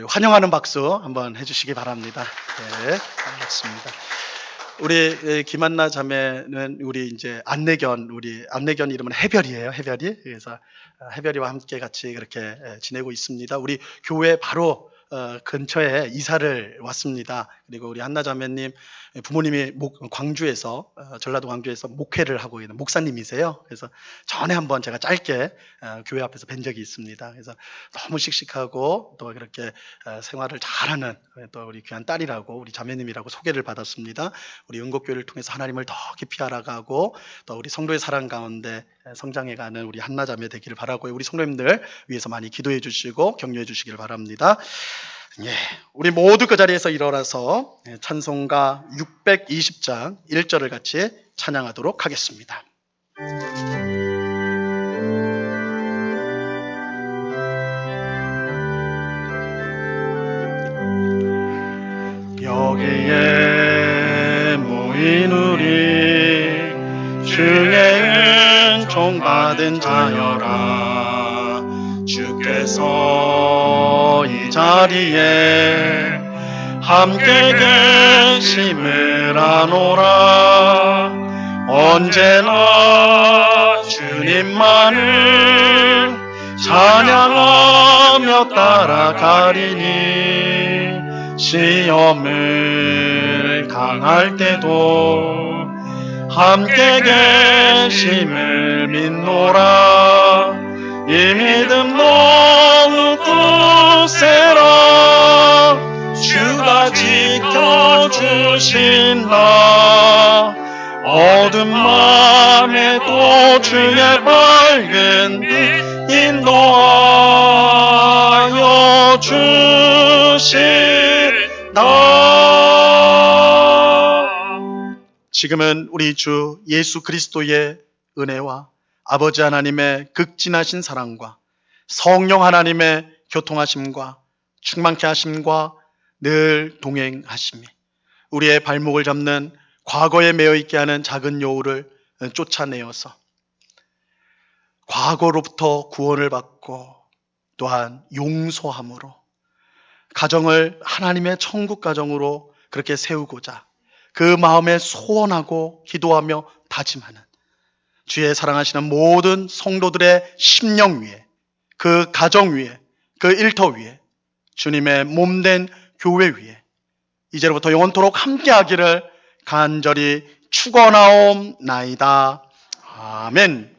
환영하는 박수 한번 해주시기 바랍니다. 네, 반갑습니다. 우리 김한나 자매는 우리 이제 안내견 이름은 해별이에요. 해별이. 그래서 해별이와 함께 같이 그렇게 지내고 있습니다. 우리 교회 바로 근처에 이사를 왔습니다. 그리고 우리 한나자매님 부모님이 광주에서 전라도 광주에서 목회를 하고 있는 목사님이세요. 그래서 전에 한번 제가 짧게 교회 앞에서 뵌 적이 있습니다. 그래서 너무 씩씩하고 또 그렇게 생활을 잘하는 또 우리 귀한 딸이라고 우리 자매님이라고 소개를 받았습니다. 우리 은곡교회를 통해서 하나님을 더 깊이 알아가고 또 우리 성도의 사랑 가운데 성장해가는 우리 한나자매 되기를 바라고요. 우리 성도님들 위해서 많이 기도해 주시고 격려해 주시기를 바랍니다. 예, 우리 모두 그 자리에서 일어나서 찬송가 620장 1절을 같이 찬양하도록 하겠습니다. 여기에 모인 우리 주의 은총 받은 자여라. 주께서 이 자리에 함께 계심을 아노라. 언제나 주님만을 찬양하며 따라가리니 시험을 당할 때도 함께 계심을 믿노라. 이 믿음 너무 굳세라. 주가 지켜주신다. 어둠 맘에도 주의 밝은 빛 인도하여 주신다. 지금은 우리 주 예수 그리스도의 은혜와 아버지 하나님의 극진하신 사랑과 성령 하나님의 교통하심과 충만케 하심과 늘 동행하심이 우리의 발목을 잡는 과거에 매여 있게 하는 작은 여우를 쫓아내어서 과거로부터 구원을 받고 또한 용서함으로 가정을 하나님의 천국 가정으로 그렇게 세우고자 그 마음에 소원하고 기도하며 다짐하는 주의 사랑하시는 모든 성도들의 심령 위에, 그 가정 위에, 그 일터 위에, 주님의 몸된 교회 위에 이제로부터 영원토록 함께하기를 간절히 축원하옵나이다. 아멘.